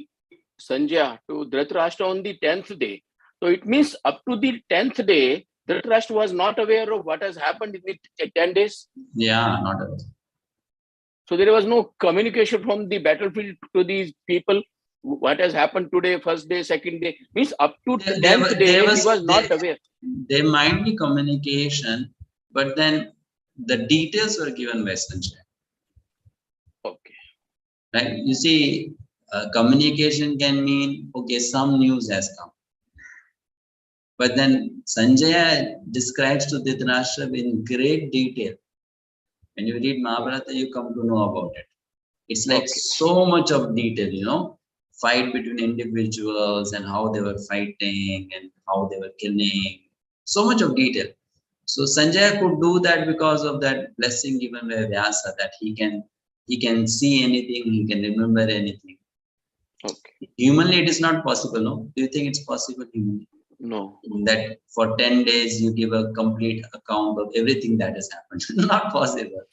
K: Sanjaya to Dhritarashtra on the 10th day. So it means up to the 10th day, Dhritarashtra was not aware of what has happened in the 10 days.
B: Yeah, not aware.
K: So there was no communication from the battlefield to these people. What has happened today, first day, second day, means up to 10th day, he was not aware.
B: There might be communication, but then the details were given by Sanjay.
K: Okay.
B: Right? You see, communication can mean, okay, some news has come. But then Sanjaya describes to Dhritarashtra in great detail. When you read Mahabharata, you come to know about it. It's like so much of detail, fight between individuals and how they were fighting and how they were killing. So much of detail. So Sanjaya could do that because of that blessing given by Vyasa, that he can see anything, he can remember anything.
K: Okay.
B: Humanly, it is not possible, no? Do you think it's possible humanly?
K: No.
B: That for 10 days you give a complete account of everything that has happened. Not possible.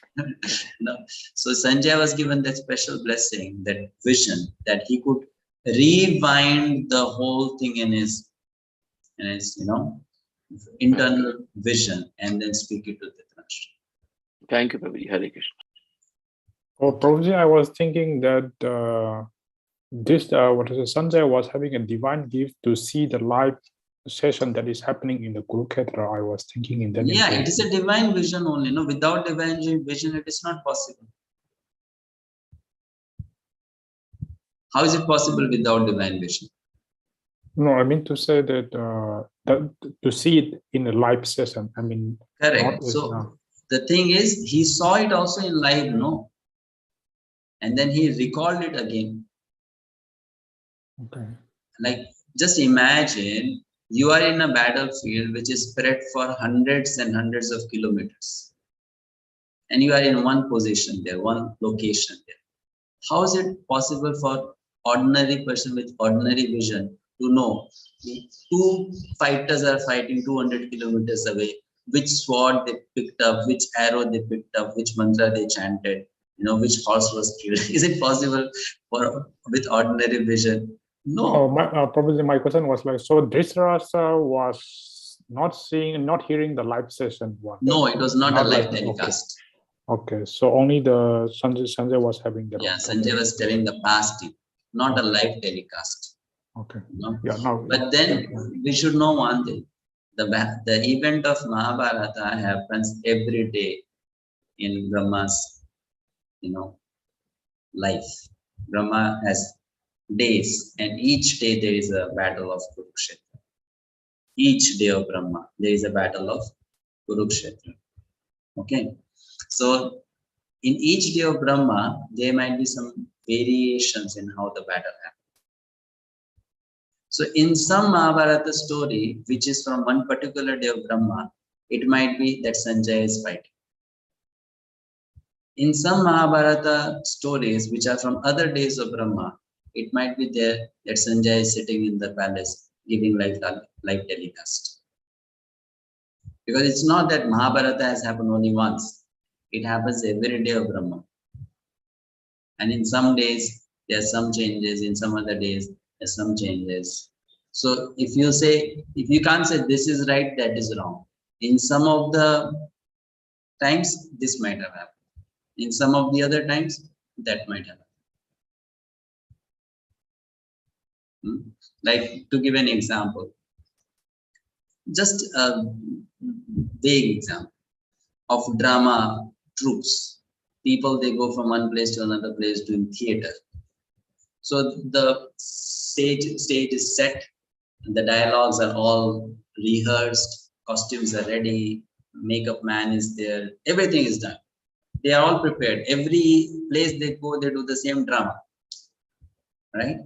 B: No. So Sanjaya was given that special blessing, that vision, that he could rewind the whole thing in his internal vision and then speak it to Dhritarashtra.
K: Thank you, Prabhuji. Hare Krishna.
E: Oh, Prabhuji, I was thinking that Sanjay was having a divine gift to see the live session that is happening in the Kurukshetra. I was thinking in that.
B: Yeah, it is a divine vision only. No, without divine vision, it is not possible. How is it possible without divine vision?
E: No, I mean to say that, to see it in a live session. I mean,
B: correct. So the thing is, he saw it also in live, no? And then he recalled it again.
E: Okay.
B: Like, just imagine you are in a battlefield which is spread for hundreds and hundreds of kilometers, and you are in one position there, one location there. How is it possible for ordinary person with ordinary vision to know two fighters are fighting 200 kilometers away, which sword they picked up, which arrow they picked up, which mantra they chanted, which horse was killed? Is it possible for with ordinary vision? No.
E: Probably my question was like, so Dhritarashtra was not hearing the live session one.
B: No, it was not a live telecast.
E: Okay, so only the Sanjay was having the.
B: Yeah, Sanjay was telling the past, not a live telecast.
E: Okay.
B: Yeah, no. But then we should know one thing: the event of Mahabharata happens every day in Brahma's, life. Brahma has days, and each day there is a battle of Kurukshetra. Each day of Brahma, there is a battle of Kurukshetra. Okay, so in each day of Brahma, there might be some variations in how the battle happens. So in some Mahabharata story, which is from one particular day of Brahma, it might be that Sanjay is fighting. In some Mahabharata stories, which are from other days of Brahma, it might be there that Sanjay is sitting in the palace giving live telecast. Because it's not that Mahabharata has happened only once. It happens every day of Brahma. And in some days, there are some changes. In some other days, there are some changes. So if you can't say this is right, that is wrong. In some of the times, this might have happened. In some of the other times, that might have happened. Like, to give an example, just a vague example of drama troops. People, they go from one place to another place doing theater. So the stage is set, the dialogues are all rehearsed, costumes are ready, makeup man is there, everything is done. They are all prepared. Every place they go, they do the same drama, right?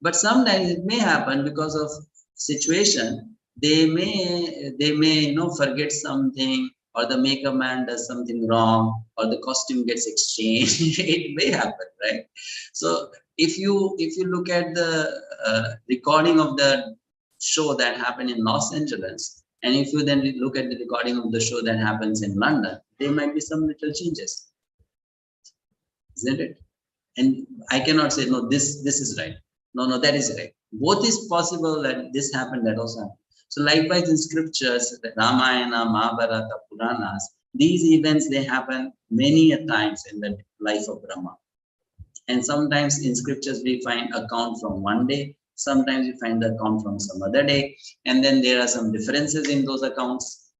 B: But sometimes it may happen because of situation. They may forget something, or the makeup man does something wrong, or the costume gets exchanged. It may happen, right? So if you look at the recording of the show that happened in Los Angeles, and if you then look at the recording of the show that happens in London, there might be some little changes, isn't it? And I cannot say, no, this is right. No, that is right. Both is possible, that this happened, that also happened. So likewise in scriptures, the Ramayana, Mahabharata, Puranas, these events, they happen many a times in the life of Brahma. And sometimes in scriptures we find account from one day, sometimes we find the account from some other day, and then there are some differences in those accounts.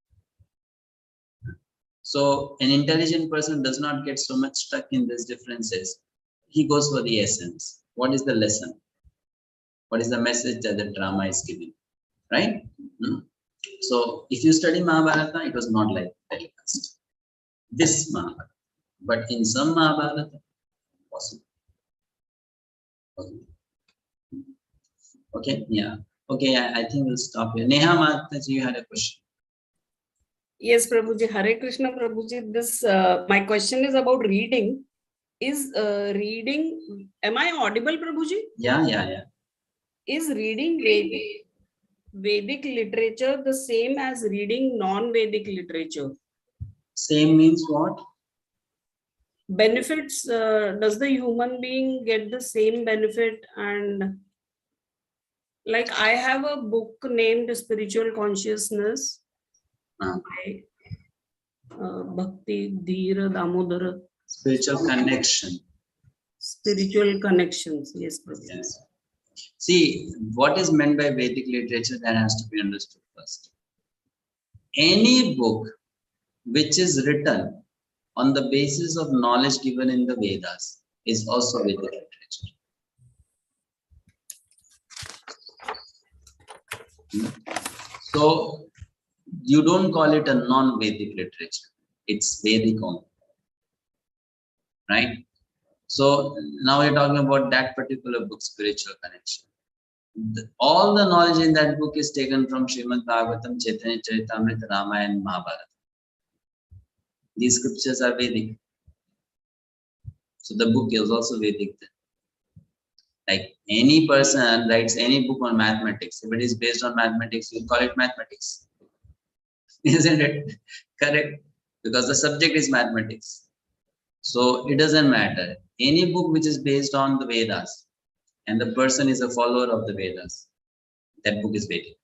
B: So an intelligent person does not get so much stuck in these differences. He goes for the essence. What is the lesson? What is the message that the drama is giving? Right? So if you study Mahabharata, it was not like telecast. This Mahabharata. But in some Mahabharata, possible. Okay, yeah. Okay, I think we'll stop here. Neha Mataji, you had a question.
G: Yes, Prabhuji. Hare Krishna, Prabhuji. This my question is about reading. Is reading? Am I audible, Prabhuji?
B: Yeah.
G: Is reading Vedic literature the same as reading non-Vedic literature?
B: Same means what?
G: Benefits. Does the human being get the same benefit? And like, I have a book named Spiritual Consciousness by 𝗪𝗶𝗹𝗹.
B: Spiritual connection.
G: Spiritual connections. Yes,
B: yes. See, what is meant by Vedic literature, that has to be understood first. Any book which is written on the basis of knowledge given in the Vedas is also Vedic literature. So you don't call it a non-Vedic literature. It's Vedic only. Right? So now we're talking about that particular book, Spiritual Connection. all the knowledge in that book is taken from Srimad Bhagavatam, Chaitanya Charitamrita, Ramayana, and Mahabharata. These scriptures are Vedic. So the book is also Vedic. Like any person writes any book on mathematics, if it is based on mathematics, you call it mathematics. Isn't it? Correct? Because the subject is mathematics. So it doesn't matter. Any book which is based on the Vedas and the person is a follower of the Vedas, that book is Vedic.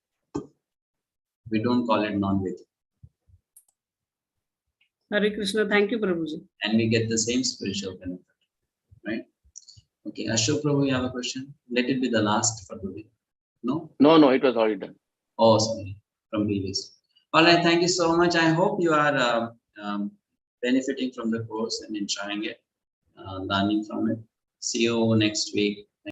B: We don't call it non-Vedic.
G: Hare Krishna. Thank you, Prabhuji.
B: And we get the same spiritual benefit. Right? Okay, Ashok Prabhu, you have a question? Let it be the last for today. No?
K: No, it was already done.
B: Oh, sorry. From previous. All right, thank you so much. I hope you are benefiting from the course and enjoying it, learning from it. See you next week.